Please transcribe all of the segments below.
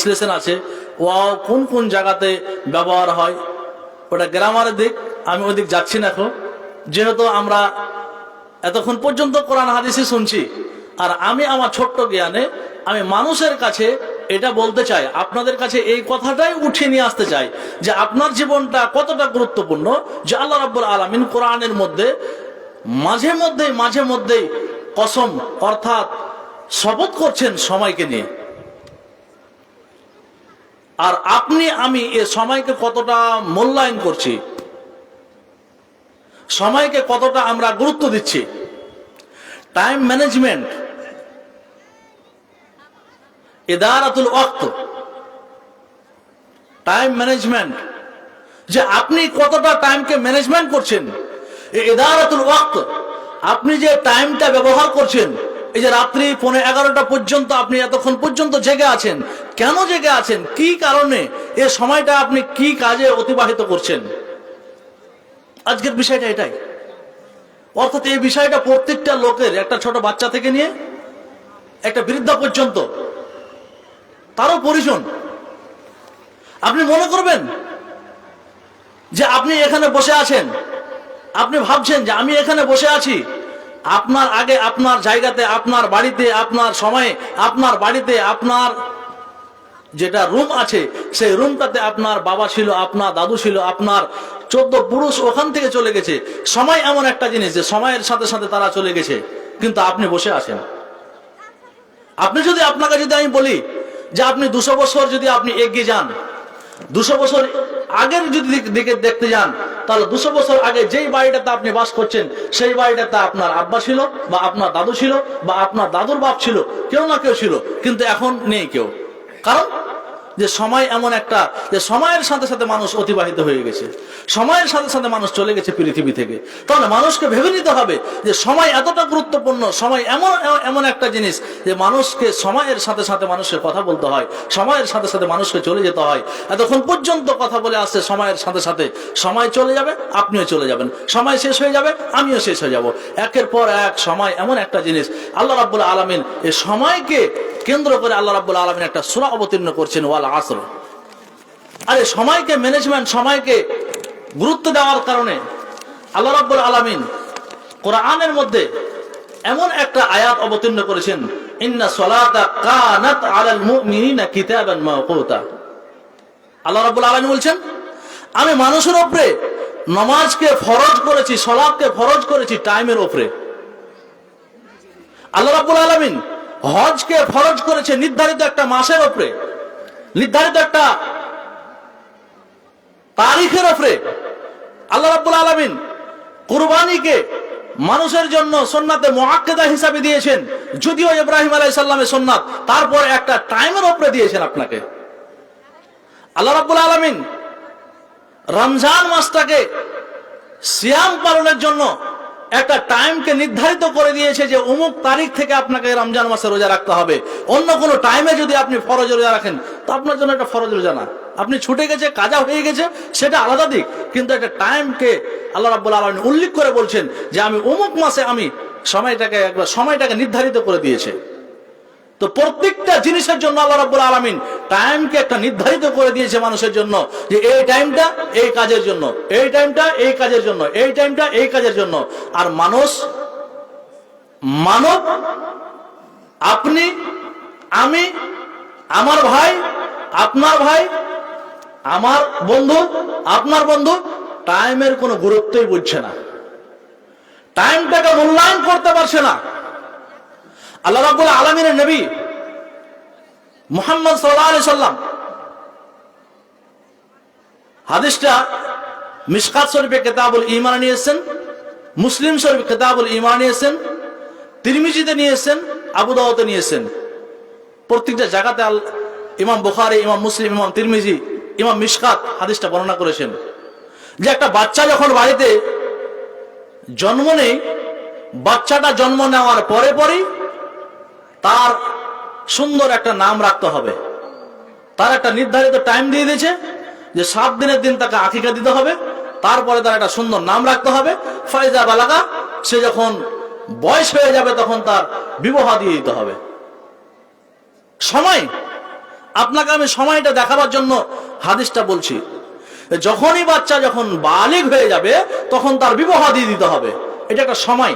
বিশ্লেষণ আছে, ওয়াও কোন কোন জায়গাতে ব্যবহার হয়, ওটা গ্রামারের দিক, আমি ওই দিক যাচ্ছি না এখন। যেহেতু আমরা এতক্ষণ পর্যন্ত কোরআন হাদিসই শুনছি, আর আমি আমার ছোট্ট জ্ঞানে আমি মানুষের কাছে এটা বলতে চাই, আপনাদের কাছে এই কথাটাই উঠিয়ে নিয়ে আসতে চাই যে আপনার জীবনটা কতটা গুরুত্বপূর্ণ, যে আল্লাহ রাব্বুল আলামিন কোরআনের মধ্যে মাঝে মধ্যেই কসম অর্থাৎ শপথ করছেন সময়কে নিয়ে। আর আপনি আমি এ সময়কে কতটা মূল্যায়ন করছি, সময়কে কতটা আমরা গুরুত্ব দিচ্ছি। টাইম ম্যানেজমেন্ট, ইদারাতুল ওয়াক্ত, টাইম ম্যানেজমেন্ট, যে আপনি কতটা টাইমকে ম্যানেজমেন্ট করছেন। এই ইদারাতুল ওয়াক্ত, আপনি যে টাইমটা ব্যবহার করছেন, এই যে রাত্রি 11:30 পর্যন্ত আপনি এতক্ষণ পর্যন্ত জেগে আছেন, কেন জেগে আছেন, কি কারণে, এই সময়টা আপনি কি কাজে অতিবাহিত করছেন। আজকের বিষয়টা এটাই। অর্থাৎ এই বিষয়টা প্রত্যেকটা লোকের, একটা ছোট বাচ্চা থেকে নিয়ে একটা বৃদ্ধা পর্যন্ত তারও পরিজন। আপনি মনে করবেন যে আপনি এখানে বসে আছেন, আপনি ভাবছেন যে আমি এখানে বসে আছি, আপনার আগে আপনার জায়গাতে, আপনার বাড়িতে, আপনার সময়ে, আপনার বাড়িতে আপনার যেটা রুম আছে সেই রুমটাতে আপনার বাবা ছিল, আপনার দাদু ছিল, আপনার 14 পুরুষ ওখান থেকে চলে গেছে। সময় এমন একটা জিনিস যে সময়ের সাথে সাথে তারা চলে গেছে, কিন্তু আপনি বসে আছেন। আপনাকে যদি আমি বলি যে আপনি 200 বছর যদি আপনি এগিয়ে যান, 200 বছর আগের যদি দিকে দেখতে যান, তাহলে 200 বছর আগে যেই বাড়িটাতে আপনি বাস করছেন সেই বাড়িটাতে আপনার আব্বা ছিল, বা আপনার দাদু ছিল, বা আপনার দাদুর বাপ ছিল, কেউ না কেউ ছিল, কিন্তু এখন নেই কেউ। কারণ যে সময় এমন একটা, যে সময়ের সাথে সাথে মানুষ অতিবাহিত হয়ে গেছে, সময়ের সাথে সাথে মানুষ চলে গেছে পৃথিবী থেকে। তাহলে মানুষকে ভেবে নিতে হবে যে সময় এতটা গুরুত্বপূর্ণ, সময় এমন একটা জিনিস যে মানুষকে সময়ের সাথে সাথে মানুষকে কথা বলতে হয়, সময়ের সাথে সাথে মানুষকে চলে যেতে হয়। এতক্ষণ পর্যন্ত কথা বলে আসছে, সময়ের সাথে সাথে সময় চলে যাবে, আপনিও চলে যাবেন, সময় শেষ হয়ে যাবে, আমিও শেষ হয়ে যাব। একের পর এক সময় এমন একটা জিনিস, আল্লাহ রাব্বুল আলামিন এই সময়কে কেন্দ্র করে আল্লাহ রাব্বুল আলামিন একটা সূরা অবতীর্ণ করছেন, ওয়াল আসর। আরে সময়কে ম্যানেজমেন্ট, সময়কে গুরুত্ব দেওয়ার কারণে আল্লাহ রাব্বুল আলামিন কোরআনের মধ্যে এমন একটা আয়াত অবতীর্ণ করেছেন, ইন্না সলাতা কানাত আলাল মুমিনিনা কিতাবান মাওকুতা। আল্লাহ রাব্বুল আলামিন বলছেন, আমি মানুষের উপরে নামাজকে ফরজ করেছি, সালাতকে ফরজ করেছি টাইমের উপরে। আল্লাহ রাব্বুল আলামিন হজকে ফরজ করেছে নির্ধারিত একটা মাসের উপরে, নির্ধারিত একটা তারিখের উপরে। আল্লাহ রাব্বুল আলামিন কুরবানিকে মানুষের জন্য সুন্নাতে মুআক্কাদা হিসাবে দিয়েছেন, যদিও ইব্রাহিম আলাইহিস সালামের সুন্নাত, তারপর একটা টাইমের উপরে দিয়েছেন আপনাকে। আল্লাহ রাব্বুল আলামিন রমজান মাসটাকে সিয়াম পালনের জন্য একটা টাইমকে নির্ধারিত করে দিয়েছে যে অমুক তারিখ থেকে আপনাকে রমজান মাসে রোজা রাখতে হবে। অন্য কোনো টাইমে যদি আপনি ফরজ রোজা রাখেন তো আপনার জন্য এটা ফরজ রোজা না, আপনি ছুটে গেছে, কাজা হয়ে গেছে, সেটা আলাদা দিক। কিন্তু একটা টাইমকে আল্লাহ রাব্বুল আলামিন উল্লেখ করে বলছেন যে আমি অমুক মাসে আমি সময়টাকে নির্ধারিত করে দিয়েছে। তো প্রত্যেকটা জিনিসের জন্য আল্লাহ রাব্বুল আলামিন টাইমকে একটা নির্ধারিত করে দিয়েছে মানুষের জন্য, যে এই টাইমটা এই কাজের জন্য, এই টাইমটা এই কাজের জন্য, এই টাইমটা এই কাজের জন্য। আর মানব, আপনি, আমি, আমার ভাই, আপনার ভাই, আমার বন্ধু, আপনার বন্ধু, টাইমের কোনো গুরুত্বই বুঝছে না, টাইমটাকে মূল্যায়ন করতে পারছে না। আল্লাহ রাব্বুল আলামিনের নবী মুহাম্মদ সাল্লাল্লাহু আলাইহি সাল্লাম, হাদিসটা মিশকাত শরীফে কিতাবুল ঈমান নিয়ে এসেছেন, মুসলিম শরীফে কিতাবুল ঈমান নিয়ে এসেছেন, তিরমিজিতে নিয়ে এসেছেন, আবু দাউদে নিয়ে এসেছেন। প্রত্যেকটা জায়গাতে ইমাম বুখারী, ইমাম মুসলিম, ইমাম তিরমিজি, ইমাম মিশকাত হাদিসটা বর্ণনা করেছেন যে একটা বাচ্চা যখন বাড়িতে জন্ম নেয়, বাচ্চাটা জন্ম নেওয়ার পরে পরেই তার সুন্দর একটা নাম রাখতে হবে। তার একটা নির্ধারিত টাইম দিয়ে দিয়েছে যে 7 দিনের দিন তাকে আকিকা দিতে হবে, তারপরে তার একটা সুন্দর নাম রাখতে হবে। ফাইজা বালাগা, সে যখন বয়স হয়ে যাবে তখন তার বিবাহ দিয়ে দিতে হবে। সময়, আপনাকে আমি সময়টা দেখাবার জন্য হাদিসটা বলছি। যখনই বাচ্চা যখন বালিগ হয়ে যাবে তখন তার বিবাহ দিয়ে দিতে হবে, এটা একটা সময়।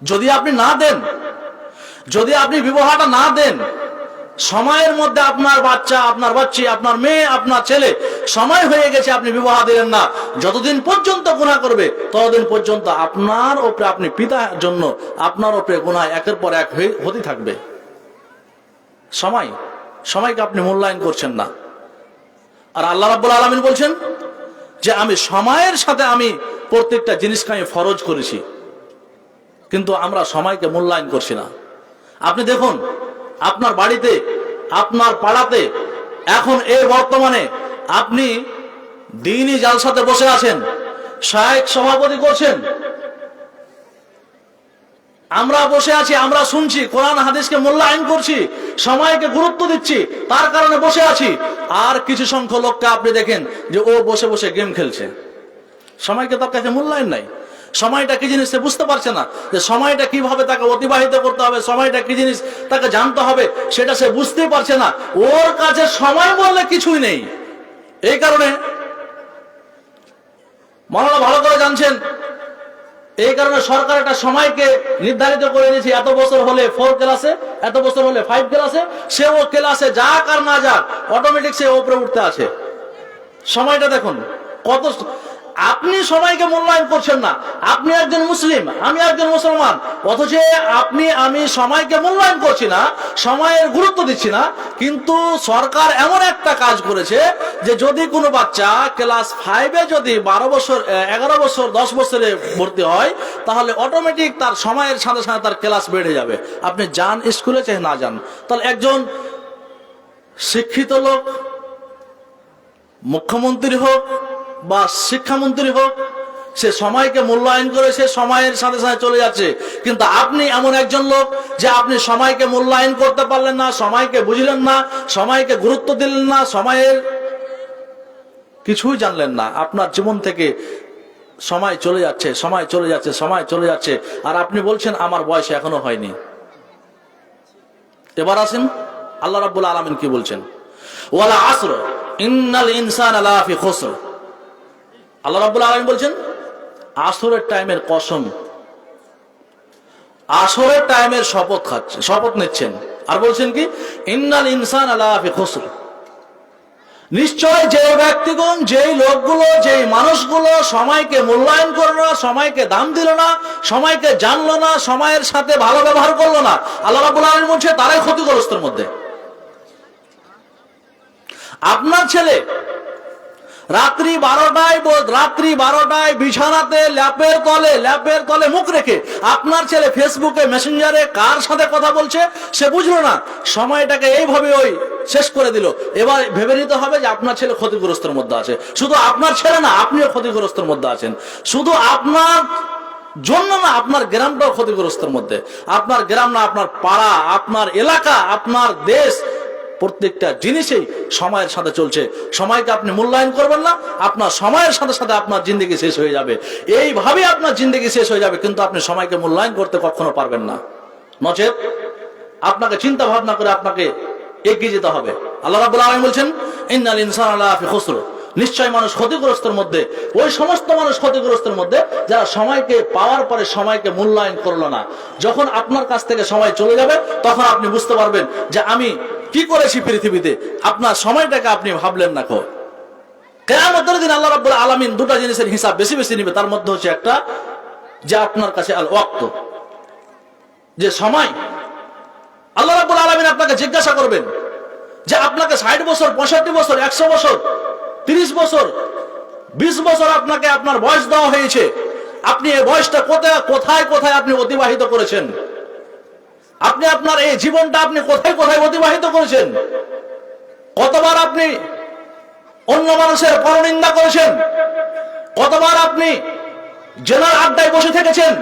যদি আপনি না দেন, যদি আপনি বিবাহটা না দেন, সময়ের মধ্যে আপনার বাচ্চা, আপনার বাচ্চি, আপনার মেয়ে, আপনার ছেলে সময় হয়ে গেছে, আপনি বিবাহ দিলেন না, যতদিন পর্যন্ত গুনাহ করবে ততদিন পর্যন্ত আপনার উপরে, আপনি পিতার জন্য আপনার উপরে গুনাহ একের পর এক হতে থাকবে। সময়কে আপনি মূল্যায়ন করছেন না। আর আল্লাহ রাব্বুল আলামিন বলছেন যে আমি সময়ের সাথে আমি প্রত্যেকটা জিনিসকে আমি ফরজ করেছি, কিন্তু আমরা সময়কে মূল্যায়ন করছি না। আপনি দেখুন আপনার বাড়িতে, আপনার পাড়াতে এখন এই বর্তমানে আপনি দ্বীনি জালসাতে বসে আছেন, শায়েখ সভাপতি করছেন, আমরা বসে আছি, আমরা শুনছি, কোরআন হাদিসকে মূল্যায়ন করছি, সময়কে গুরুত্ব দিচ্ছি, তার কারণে বসে আছি। আর কিছু সংখ্যক লোককে আপনি দেখেন যে ও বসে বসে গেম খেলছে, সময়কে তার কাছে মূল্যায়ন নাই। সময়টা কি জিনিস সে বুঝতে পারছে না, যে সময়টা কিভাবে তাকে অতিবাহিত করতে হবে, সময়টা কি জিনিস তাকে জানতে হবে, সেটা সে বুঝতেই পারছে না। ওর কাছে সময় বললে কিছুই নেই। এই কারণে মাওলানা ভালো করে জানছেন, এই কারণে সরকার একটা সময়কে নির্ধারিত করে দিয়েছে, এত বছর হলে 4 ক্লাসে, এত বছর হলে 5 ক্লাসে, সে ও ক্লাসে যাক আর না যাক অটোমেটিক সে উপরে উঠতে আছে। সময়টা দেখুন কত, আপনি সময়কে মূল্যায়ন করছেন না। আপনি একজন মুসলিম, আমি একজন মুসলমান, অথচ আমি সময়কে মূল্যায়ন করছি না, সময়ের গুরুত্ব দিচ্ছি না। কিন্তু সরকার এমন একটা কাজ করেছে যে যদি কোনো বাচ্চা ক্লাস 5-এ যদি 12 বছর, 11 বছর, 10 বছরে ভর্তি হয়, তাহলে অটোমেটিক তার সময়ের সাথে সাথে তার ক্লাস বেড়ে যাবে। আপনি যান স্কুলে, চাহে না যান। তাহলে একজন শিক্ষিত লোক, মুখ্যমন্ত্রী হোক বা শিক্ষামন্ত্রী হোক, সে সময়কে মূল্যায়ন করে সে সময়ের সাথে সাথে চলে যাচ্ছে। কিন্তু আপনি এমন একজন লোক যে আপনি সময়কে মূল্যায়ন করতে পারলেন না, সময়কে বুঝলেন না, সময়কে গুরুত্ব দিলেন না, সময়ের কিছুই জানলেন না। আপনার জীবন থেকে সময় চলে যাচ্ছে, সময় চলে যাচ্ছে, সময় চলে যাচ্ছে, আর আপনি বলছেন আমার বয়স এখনো হয়নি। এবার আসেন আল্লাহ রাব্বুল আলামিন কি বলছেন, ওয়ালা আসর ইন্নাল ইনসানা লাফি খুসর। আল্লাহ রাব্বুল আলামিন বলছেন আসরের টাইমের কসম, আসরের টাইমের শপথ নিচ্ছেন, আর বলছেন কি ইন্নাল ইনসানা লাফি খুসর। নিশ্চয় যে ব্যক্তিগণ, যেই লোকগুলো, যেই মানুষগুলো সময়কে মূল্যায়ন করলো না, সময়কে দাম দিল না, সময়কে জানলো না, সময়ের সাথে ভালো ব্যবহার করলো না, আল্লাহ রাব্বুল আলামিন বলছে তারাই ক্ষতিগ্রস্তের মধ্যে। আপনার ছেলে রাত্রি 12টায় বিছানাতে ল্যাপের তলে মুখ রেখে আপনার ছেলে ফেসবুকে, মেসেঞ্জারে কার সাথে কথা বলছে সে বুঝলো না, সময়টাকে এইভাবে শেষ করে দিল। এবার ভেবে নিতে হবে যে আপনার ছেলে ক্ষতিগ্রস্তের মধ্যে আছে। শুধু আপনার ছেলে না, আপনিও ক্ষতিগ্রস্তের মধ্যে আছেন। শুধু আপনার জন্য না, আপনার গ্রামটাও ক্ষতিগ্রস্তের মধ্যে। আপনার গ্রাম না, আপনার পাড়া, আপনার এলাকা, আপনার দেশ, প্রত্যেকটা জিনিসই সময়ের সাথে চলছে। সময়কে আপনি মূল্যায়ন করবেন না, আপনার সময়ের সাথে সাথে আপনার জিন্দগি শেষ হয়ে যাবে। এইভাবে আপনার জিন্দগি শেষ হয়ে যাবে, কিন্তু আপনি সময়কে মূল্যায়ন করতে কখনো পারবেন না। নচেত আপনাকে চিন্তা ভাবনা করে আপনাকে এগিয়ে যেতে হবে। আল্লাহ রাব্বুল আলামিন বলছেন ইন্নাল ইনসানা লাফি খুসর, নিশ্চয় মানুষ ক্ষতিগ্রস্তের মধ্যে। ওই সমস্ত মানুষ ক্ষতিগ্রস্তের মধ্যে যারা সময়কে পাওয়ার পরে সময়কে মূল্যায়ন করলো না। যখন আপনার কাছ থেকে সময় চলে যাবে তখন আপনি বুঝতে পারবেন যে আমি কি করেছি পৃথিবীতে। আপনার সময়টাকে আপনি ভাবলেন না। কিয়ামতের দিন আল্লাহ রাব্বুল আলামিন দুটো জিনিসের হিসাব বেশি বেশি নেবে। তার মধ্যে হচ্ছে একটা যে আপনার কাছে আল ওয়াক্ত, যে সময়। আল্লাহ রাব্বুল আলামিন আপনাকে জিজ্ঞাসা করবেন যে আপনাকে 60 বছর, 65 বছর, 100 বছর, 30 বছর, 20 বছর আপনাকে আপনার বয়স দেওয়া হয়েছে, আপনি এই বয়সটা কোথায় কোথায় আপনি অতিবাহিত করেছেন? আপনি আপনার এই জীবনটা আপনি কোথায় কোথায় অতিবাহিত করেছেন? কতবার আপনি অন্য মানুষের পরনিন্দা করেছেন? কতবার আপনি জেনার আড্ডায় বসে থেকেছেন?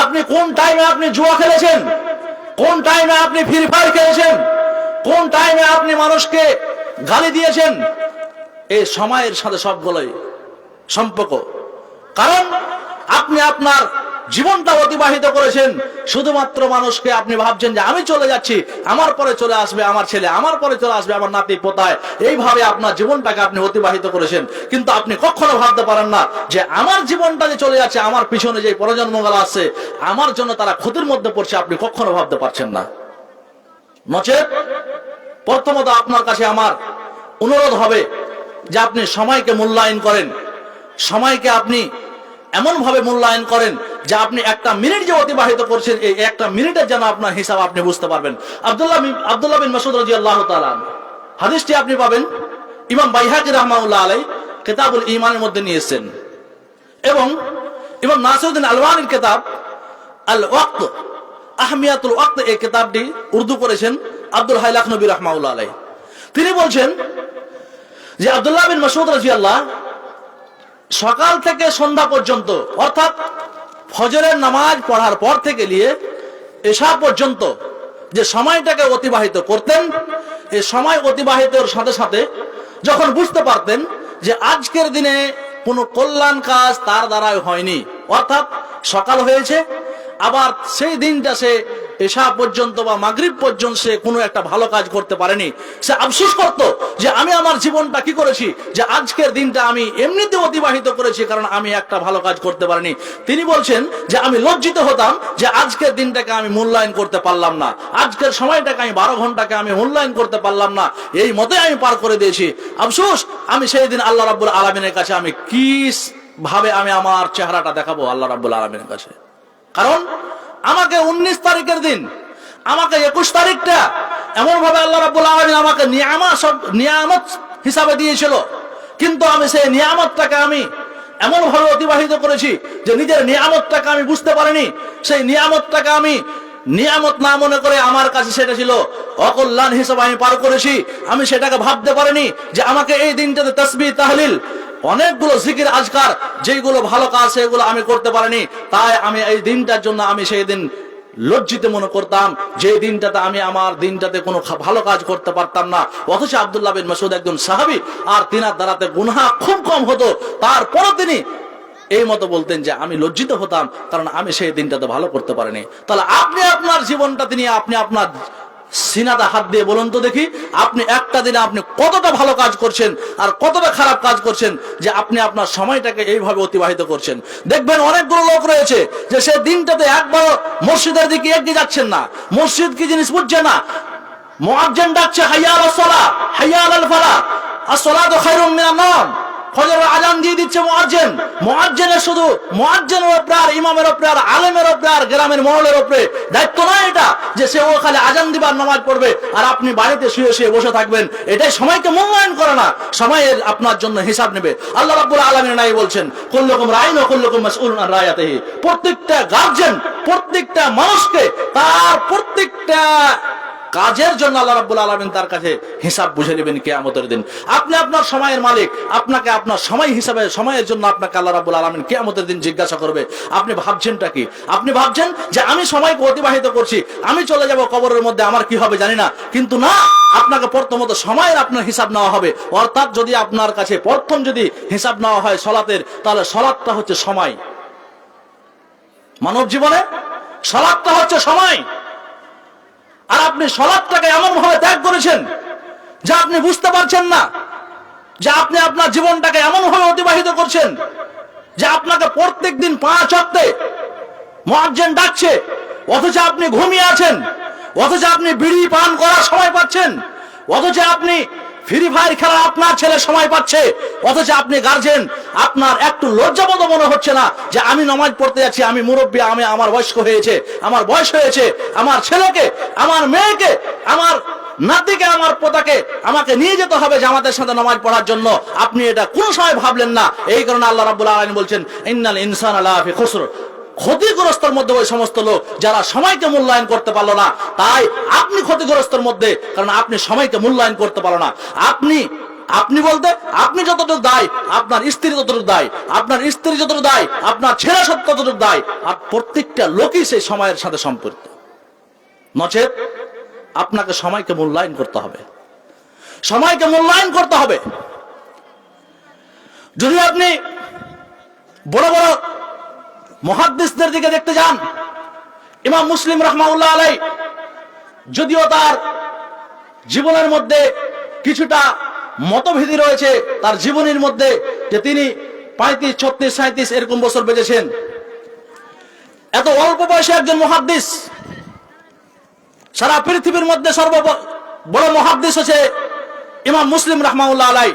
আপনি কোন টাইমে আপনি জুয়া খেলেছেন? কোন টাইমে আপনি ফ্রি ফায়ার খেলেছেন? কোন টাইমে আপনি মানুষকে গালি দিয়েছেন? এই সময়ের সাথে সবগুলোই সম্পর্ক। কারণ আপনি আপনার জীবনটা অতিবাহিত করেছেন শুধুমাত্র মানুষকে আপনি ভাবছেন যে আমি চলে যাচ্ছি, আমার পরে চলে আসবে আমার ছেলে, আমার পরে চলে আসবে আমার নাতি পোতায়, এইভাবে আপনার জীবনটাকে আপনি অতিবাহিত করেছেন। কিন্তু আপনি কখনো ভাবতে পারেন না যে আমার জীবনটা যে চলে যাচ্ছে, আমার পিছনে যে প্রজন্মগুলো আসছে আমার জন্য তারা ক্ষতির মধ্যে পড়ছে, আপনি কখনো ভাবতে পারছেন না। নচেত প্রথমত আপনার কাছে আমার অনুরোধ হবে যে আপনি সময়কে মূল্যায়ন করেন, সময়কে আপনি এমন ভাবে মূল্যায়ন করেন যে আপনি একটা মিনিট যে অতিবাহিত করছেন এই একটা মিনিটের যেন আপনার হিসাব আপনি বুঝতে পারবেন। আব্দুল্লাহ বিন মাসউদ রাদিয়াল্লাহু তাআলা হাদিসটি আপনি পাবেন ইমাম বাইহাকি রাহমাহুল্লাহ আলাইহি কিতাবুল ঈমানের মধ্যে নিয়ে এসেছেন, এবং ইমাম নাসিরউদ্দিন আলবানীর কিতাব আল ওয়াক্ত আহমিয়াতুল ওয়াক্ত এই কিতাবটি উর্দু করেছেন আব্দুল হাই লাখনবী রাহমাহুল্লাহ আলাইহি। তিনি বলছেন যে আব্দুল্লাহ বিন মাসউদ রাদিয়াল্লাহু সকাল থেকে সন্ধ্যা পর্যন্ত, অর্থাৎ ফজরের নামাজ পড়ার পর থেকে নিয়ে এশা পর্যন্ত যে সময়টাকে অতিবাহিত করতেন, এই সময় অতিবাহিতের সাথে সাথে যখন বুঝতে পারতেন যে আজকের দিনে কোনো কল্যাণ কাজ তার দ্বারাই হয়নি, অর্থাৎ সকাল হয়েছে আবার সেই দিনটা সে এশা পর্যন্ত বা মাগরিব পর্যন্ত সে কোনো একটা ভালো কাজ করতে পারেনি, সে আফসোস করত যে আমি আমার জীবনটা কি করেছি, যে আজকের দিনটা আমি এমনিতে অতিবাহিত করেছি কারণ আমি একটা ভালো কাজ করতে পারিনি। তিনি বলছেন যে আমি লজ্জিত হতাম যে আজকের দিনটাকে আমি মূল্যায়ন করতে পারলাম না, আজকের সময়টাকে আমি 12 ঘন্টাকে আমি মূল্যায়ন করতে পারলাম না, এই মতে আমি পার করে দিয়েছি। আফসোস, আমি সেই দিন আল্লাহ রাব্বুল আলামিনের কাছে আমি কি ভাবে আমি আমার চেহারাটা দেখাবো আল্লাহ রাব্বুল আলামিনের কাছে। কারণ আমাকে 19 তারিখের দিন, আমাকে 21 তারিখটা এমন ভাবে আল্লাহ রাব্বুল আলামিন আমাকে নিয়ামত হিসাবে দিয়েছিল, কিন্তু আমি সেই নিয়ামতটাকে আমি এমন ভাবে অতিবাহিত করেছি যে নিজের নিয়ামতটাকে আমি বুঝতে পারিনি, সেই নিয়ামতটাকে আমি নিয়ামত না মনে করে আমার কাছে সেটা ছিল অকল্যাণ হিসাবে আমি পার করেছি। আমি সেটাকে ভাবতে পারিনি যে আমাকে এই দিনটাতে তাসবিহ তাহলিল অনেকগুলো জিকির আজকার যেগুলো ভালো কাজ সেগুলো আমি করতে পারিনি, তাই আমি এই দিনটার জন্য আমি সেই দিন লজ্জিত মনে করতাম যে দিনটাতে আমি আমার দিনটাতে কোনো ভালো কাজ করতে পারতাম না। অথচ আব্দুল্লাহ বিন মাসউদ একজন সাহাবী, আর তিনার দ্বারাতে গুনাহ খুব কম হতো, তারপরও তিনি এই মতো বলতেন যে আমি লজ্জিত হতাম কারণ আমি সেই দিনটাতে ভালো করতে পারিনি। তাহলে আপনি আপনার জীবনটা তিনি আপনি আপনার সিনাতে হাত দিয়ে বলুন তো দেখি, আপনি একটা দিনে আপনি কতটা ভালো কাজ করছেন আর কতটা খারাপ কাজ করছেন যে আপনি আপনার সময়টাকে এইভাবে অতিবাহিত করছেন। দেখবেন অনেকগুলো লোক রয়েছে যে সে দিনটাতে একবার মসজিদের দিকে এগিয়ে যাচ্ছেন না, মসজিদ কি জিনিস বুঝছে না, মুয়াজ্জিন ডাকছে হাইয়া আলাস সালাহ হাইয়া আলাল ফালাহ আস-সালাতু খায়রুম মিনান নাওম, ফজরের আজান দিয়ে দিচ্ছে মুয়াজ্জিন, মুয়াজ্জিনের শুধু মুয়াজ্জিনের উপরে আর ইমামের উপরে আর আলেমের উপরে আর গ্রামের মহলের উপরে দায়িত্ব নয় এটা যে সে ও খালি আজান দিবার নামাজ পড়বে আর আপনি বাড়িতে শুয়ে শুয়ে বসে থাকবেন। এটাই সময়কে মূল্যায়ন করে না, সময়ের আপনার জন্য হিসাব নেবে। আল্লাহ রাব্বুল আলামিন নাই বলছেন কুল্লুকুম রাইন ওয়া কুল্লুকুম মাসউলুন আন রায়াতিহি, প্রত্যেকটা গার্জিয়ান প্রত্যেকটা মানুষকে তার প্রত্যেকটা কাজের জন্য আল্লাহ রাব্বুল আলামিন তার কাছে হিসাব বুঝে নেবেন কিয়ামতের দিন। আপনি আপনার সময়ের মালিক, আপনাকে আপনার সময় হিসাবে সময়ের জন্য আপনাকে আল্লাহ রাব্বুল আলামিন কিয়ামতের দিন জিজ্ঞাসা করবে। আপনি ভাবছেনটা কি? আপনি ভাবছেন যে আমি সময়কে অতিবাহিত করছি, আমি চলে যাব কবরের মধ্যে, আমার কি হবে জানি না, কিন্তু না, আপনাকে প্রথমত সময়ের আপনার হিসাব নেওয়া হবে। অর্থাৎ যদি আপনার কাছে প্রথম যদি হিসাব নেওয়া হয় সালাতের, তাহলে সালাতটা হচ্ছে সময়। মানব জীবনে সালাতটা হচ্ছে সময়, আর আপনি সালাতটাকে এমন ভাবে ত্যাগ করেছেন যে আপনি বুঝতে পারছেন না যে আপনি আপনার জীবনটাকে এমন ভাবে অতিবাহিত করছেন যে আপনাকে প্রত্যেক দিন 5 ওয়াক্তে মুয়াজ্জিন ডাকছে, অথচ আপনি ঘুমিয়ে আছেন, অথচ আপনি বিড়ি পান করার সময় পাচ্ছেন, অথচ আপনি ফ্রি ফায়ার খেলা আপনার ছেলে সময় পাচ্ছে, অথচ আপনি গার্জেন, আপনার একটু লজ্জাবোধ মনে হচ্ছে না যে আমি নামাজ পড়তে যাচ্ছি, আমি মুরব্বী, আমি আমার বয়স্ক হয়েছে, আমার বয়স হয়েছে, আমার ছেলেকে, আমার মেয়েকে, আমার নাতিকে, আমার পোতাকে আমাকে নিয়ে যেতে হবে জামাতের সাথে নামাজ পড়ার জন্য। আপনি এটা কোন সময় ভাবলেন না। এই কারণে আল্লাহ রাব্বুল আলামিন বলছেন ইন্নাল ইনসানা লাফি খুসর, ক্ষতিগ্রস্তের মধ্যে ওই সমস্ত লোক যারা সময়কে মূল্যায়ন করতে পারলো না। তাই আপনি ক্ষতিগ্রস্তের মধ্যে, কারণ আপনি সময়কে মূল্যায়ন করতে পারলো না। আপনি বলতে আপনি যতটুকু দায়, আপনার স্ত্রী ততটুকু দায়, আপনার স্ত্রী যতটুকু দায়, আপনার ছেলে ততটুকু দায়, আর প্রত্যেকটা লোকই সেই সময়ের সাথে সম্পর্কিত। নচেত আপনাকে সময়কে মূল্যায়ন করতে হবে, সময়কে মূল্যায়ন করতে হবে। যদি আপনি বড় বড় মুহাদ্দিসদের দিকে দেখতে যান, ইমাম মুসলিম রাহমাতুল্লাহ আলাইহি যদিও তার জীবনের মধ্যে কিছুটা মতভেদ রয়েছে, তার জীবনের মধ্যে যে তিনি 35, 36, 37 এরকম বছর বেঁচেছেন, এত অল্প বয়সে একজন মুহাদ্দিস, সারা পৃথিবীর মধ্যে বড় মুহাদ্দিস হচ্ছে ইমাম মুসলিম রাহমাতুল্লাহ আলাইহি।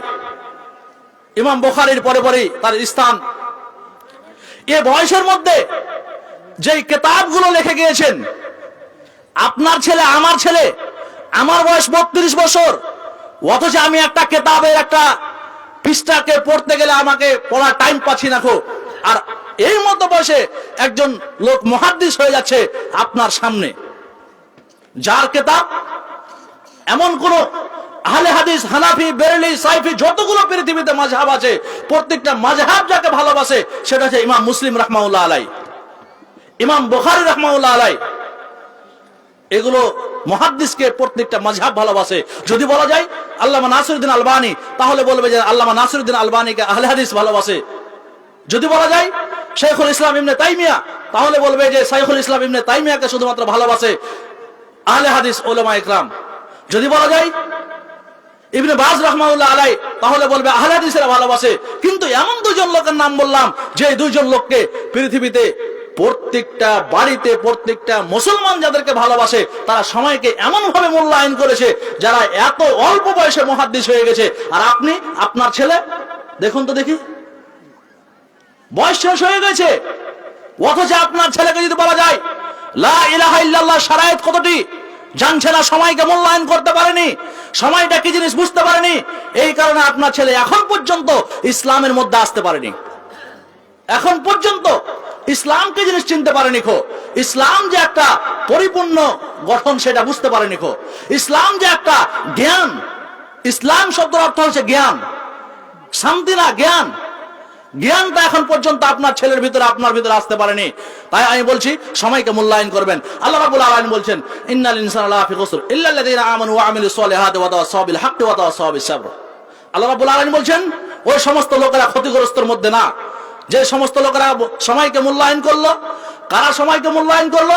ইমাম বুখারীর পরে পরে তার স্থান। এই বয়সের মধ্যে যেই কিতাবগুলো লিখে গিয়েছেন, আপনার ছেলে, আমার বয়স 32 বছর, অথচ আমি একটা কিতাবের একটা পৃষ্ঠাকে পড়তে গেলে আমাকে পড়ার টাইম পাচ্ছি না। আর এই মতো বয়সে একজন লোক মুহাদ্দিস হয়ে যাচ্ছে আপনার সামনে, যার কিতাব এমন কোন আহলে হাদিস, হানাফি, বেরেলি, সাইফি যতগুলো পৃথিবীতে মাযহাব আছে, প্রত্যেকটা মাযহাব যাকে ভালোবাসে সেটা হচ্ছে ইমাম মুসলিম রাহমাতুল্লাহ আলাইহি, ইমাম বুখারী রাহমাতুল্লাহ আলাইহি। এগুলো মুহাদ্দিসকে প্রত্যেকটা মাযহাব ভালোবাসে। যদি বলা যায় আল্লামা নাসিরউদ্দিন আলবানী, তাহলে বলবে যে আল্লামা নাসিরউদ্দিন আলবানীকে আহলে হাদিস ভালোবাসে। যদি বলা যায় শাইখুল ইসলাম ইবনে তাইমিয়া, তাহলে বলবে যে শাইখুল ইসলাম ইবনে তাইমিয়াকে শুধুমাত্র ভালোবাসে আহলে হাদিস উলামা ইকরাম। যদি বলা যায় ইবনে বাজ রাহমাতুল্লাহ আলাইহি, তাহলে বলবে আহলে হাদিসেরা ভালোবাসে। কিন্তু এমন দুজন লোকের নাম বললাম যে দুইজন লোককে পৃথিবীতে প্রত্যেকটা বাড়িতে, প্রত্যেকটা মুসলমান যাদেরকে ভালোবাসে, তারা সময়কে এমন ভাবে মূল্যায়ন করেছে, যারা এত অল্প বয়সে মুহাদ্দিস হয়ে গেছে। আর আপনি, আপনার ছেলে দেখুন তো দেখি, বয়স শেষ হয়ে গেছে, অথচ আপনার ছেলেকে যদি বলা যায় লা ইলাহা ইল্লাল্লাহ শরায়েত কতটি জানছে না, সময়কে মূল্যায়ন করতে পারেনি, সময়টা কি জিনিস বুঝতে পারেনি, এই কারণে আপনার ছেলে এখন পর্যন্ত ইসলামের মধ্যে আসতে পারেনি, এখন পর্যন্ত ইসলামকে জিনিস চিনতে পারেনি। ইসলাম যে একটা পরিপূর্ণ গঠন সেটা বুঝতে পারেনি। ইসলাম যে একটা জ্ঞান, ইসলাম শব্দের অর্থ হচ্ছে জ্ঞান, শান্তি না জ্ঞান, জ্ঞানটা এখন পর্যন্ত আপনার ছেলের ভিতরে, আপনার ভিতরে আসতে পারেনি। তাই আমি বলছি সময়কে মূল্যায়ন করবেন। আল্লাহ রাব্বুল আলামিন বলছেন ইন্নাল ইনসানা লাফি খুসর ইল্লাল্লাযীনা আমানু ওয়া আমিলুস সলিহাতি ওয়া তাওয়াসাউ বিল হাক্কি ওয়া তাওয়াসাউ বিস সাবর। আল্লাহ রাব্বুল আলামিন বলছেন ওই সমস্ত লোকেরা ক্ষতিগ্রস্তের মধ্যে না, যে সমস্ত লোকেরা সময়কে মূল্যায়ন করলো। কারা সময়কে মূল্যায়ন করলো?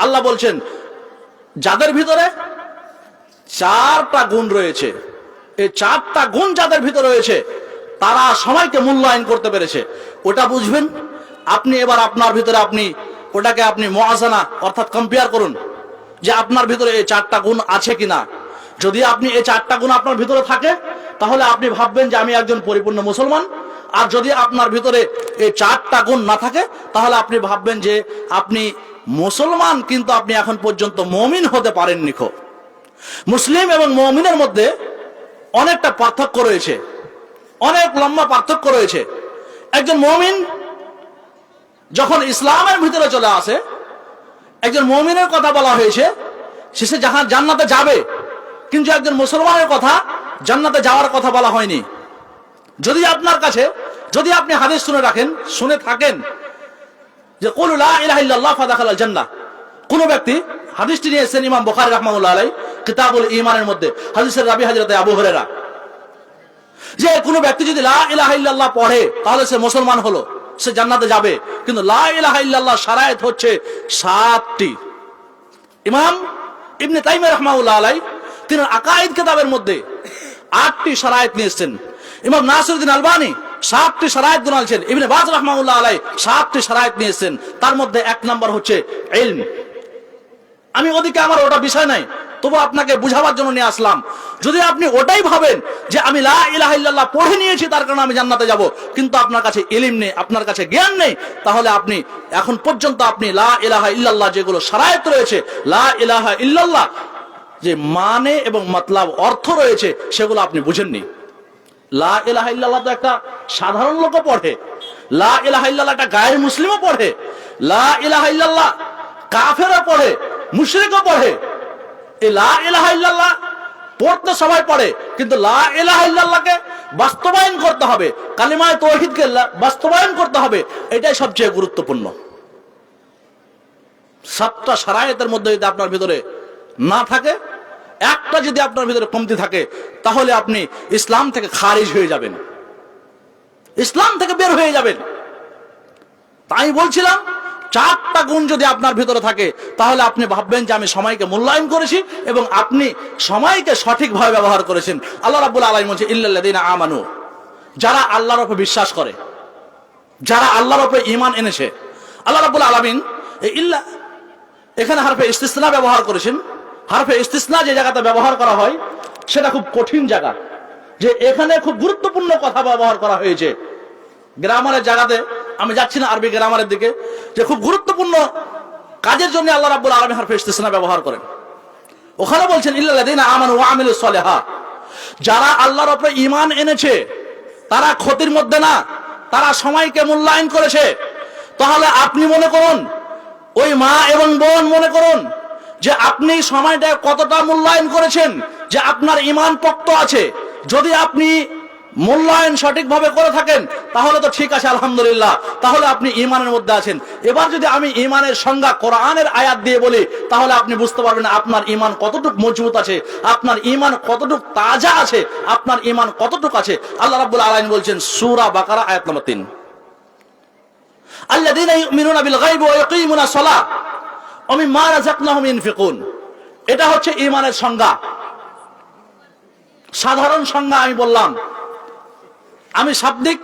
আল্লাহ বলছেন যাদের ভিতরে 4টা গুণ রয়েছে, এই 4টা গুণ যাদের ভিতরে রয়েছে তারা সময়কে মূল্যায়ন করতে পেরেছে। ওটা বুঝবেন আপনি। এবার আপনার ভিতরে আপনি ওটাকে আপনি মুআযানা অর্থাৎ কম্পেয়ার করুন যে আপনার ভিতরে এই 4টা গুণ আছে কিনা। যদি আপনি এই 4টা গুণ আপনার ভিতরে থাকে, তাহলে আপনি ভাববেন যে আমি একজন পরিপূর্ণ মুসলমান। আর যদি আপনার ভিতরে এই 4টা গুণ না থাকে, তাহলে আপনি ভাববেন যে আপনি মুসলমান, কিন্তু আপনি এখন পর্যন্ত মুমিন হতে পারেননি। মুসলিম এবং মুমিনের মধ্যে অনেকটা পার্থক্য রয়েছে, অনেক লম্বা পার্থক্য রয়েছে। একজন মুমিন যখন ইসলামের ভিতরে চলে আসে, একজন মুমিনের কথা বলা হয়েছে সে জান্নাতে যাবে, কিন্তু একজন মুসলমানের কথা জান্নাতে যাওয়ার কথা বলা হয়নি। যদি আপনার কাছে, যদি আপনি হাদিস শুনে থাকেন যে কুলু লা ইলাহা ইল্লাল্লাহ ফাদাখালাল জান্নাহ, কোন ব্যক্তি, হাদিসটি নিয়েছেন ইমাম বুখারী রাহমাতুল্লাহ আলাইহি কিতাবুল ঈমানের মধ্যে, হাদিসের রাবী হযরত আবু হুরায়রা, যে কোন ব্যক্তি যদি লা ইলাহা ইল্লাল্লাহ পড়ে তাহলে সে মুসলমান হলো, সে জান্নাতে যাবে। কিন্তু লা ইলাহা ইল্লাল্লাহ শরায়েত হচ্ছে 7টি। ইমাম ইবনে তাইমিয়া রাহমাতুল্লাহ আলাইহি তিনি আকাঈদ কিতাবের মধ্যে 8টি শরায়েত নিয়েছেন। ইমাম নাসিরউদ্দিন আলবানী 7টি শরায়েত গুনালছেন। ইবনে বাজ রাহমাতুল্লাহ আলাইহি 7টি শরায়েত নিয়েছেন। তার মধ্যে 1 নাম্বার হচ্ছে ইলম। আমি ওদিকে আমার ওটা বিষয় নাই, তবু আপনাকে বুঝাবার জন্য নিয়ে আসলাম। যদি আপনি ওটাই ভাবেন যে আমি লা ইলাহা ইল্লাল্লাহ পড়ে নিয়েছি তার কারণে আমি জান্নাতে যাব, কিন্তু আপনার কাছে ইলম নেই, আপনার কাছে জ্ঞান নেই, তাহলে আপনি এখন পর্যন্ত আপনি লা ইলাহা ইল্লাল্লাহ যেগুলো শরায়েত রয়েছে, লা ইলাহা ইল্লাল্লাহ যে মানে এবং মতলব অর্থ রয়েছে সেগুলো আপনি বুঝেননি। লা ইলাহা ইল্লাল্লাহ তো একটা সাধারণ লোকও পড়ে, লা ইলাহা ইল্লাল্লাহ একটা গায়ের মুসলিমও পড়ে, লা ইলাহা ইল্লাল্লাহ কাফেরও পড়ে, মুশরিকও পড়ে। এই লা ইলাহা ইল্লাল্লাহ পড়তে সবাই পড়ে, কিন্তু লা ইলাহা ইল্লাল্লাহকে বাস্তবায়ন করতে হবে, কালিমায়ে তাওহীদকে বাস্তবায়ন করতে হবে, এটাই সবচেয়ে গুরুত্বপূর্ণ। 7টা শরায়েতের মধ্যে যদি আপনার ভিতরে না থাকে, একটা যদি আপনার ভিতরে কমতি থাকে, তাহলে আপনি ইসলাম থেকে খারিজ হয়ে যাবেন, ইসলাম থেকে বের হয়ে যাবেন। তাই বলছিলাম 4টা গুণ যদি আপনার ভিতরে থাকে তাহলে আপনি ভাববেন যে আমি সময়কে মূল্যায়ন করেছি এবং আপনি সময়কে সঠিকভাবে ব্যবহার করেছেন। আল্লাহ রাব্বুল আলামিন বলেন ইল্লাল্লাযীনা আমানু, যারা আল্লাহর উপর বিশ্বাস করে, যারা আল্লাহর উপর ঈমান এনেছে। আল্লাহ রাব্বুল আলামিন এই ইল্লা এখানে হারফে ইস্তিসনা ব্যবহার করেছেন। হারফে ইস্তিসনা যে জায়গাতে ব্যবহার করা হয় সেটা খুব কঠিন জায়গা, যে এখানে খুব গুরুত্বপূর্ণ কথা ব্যবহার করা হয়েছে। গ্রামারের জায়গাতে আমি যাচ্ছি না আরবি গ্রামারের দিকে, যে খুব গুরুত্বপূর্ণ কাজের জন্য আল্লাহ রাব্বুল আলামিন হারফে ইস্তিসনা ব্যবহার করেন। ওখানে বলছেন ইল্লাল্লাযীনা আমানু ওয়া আমিলুস সলিহাত, যারা আল্লাহর উপরে ঈমান এনেছে তারা ক্ষতির মধ্যে না, তারা সময়কে মূল্যায়ন করেছে। তাহলে আপনি মনে করুন, ওই মা এবং বোন মনে করুন যে আপনি সময়টা কতটা মূল্যায়ন করেছেন, যে আপনার ঈমান পোক্ত আছে। যদি আপনি মূল্যায়ন সঠিকভাবে করে থাকেন তাহলে তো ঠিক আছে, আলহামদুলিল্লাহ, তাহলে আপনি ঈমানের মধ্যে আছেন। এবার যদি আমি ঈমানের সংজ্ঞা কোরআনের আয়াত দিয়ে বলি তাহলে আপনি বুঝতে পারবেন আপনার ঈমান কতটুকু মজবুত আছে, আপনার ঈমান কতটুকু তাজা আছে, আপনার ঈমান কতটুকু আছে। আল্লাহ রাব্বুল আলামিন বলছেন সূরা বাকারা আয়াত নম্বর 3, আল্লাযীনা ইউমিনুনা বিল গায়বি ওয়া ইয়াকিমুনাস সালাহ ওয়া মিম্মা রাযাকনাহুম ইউনফিকুন। এটা হচ্ছে ঈমানের সংজ্ঞা। সাধারণ সংজ্ঞা আমি বললাম, আমি শাব্দিক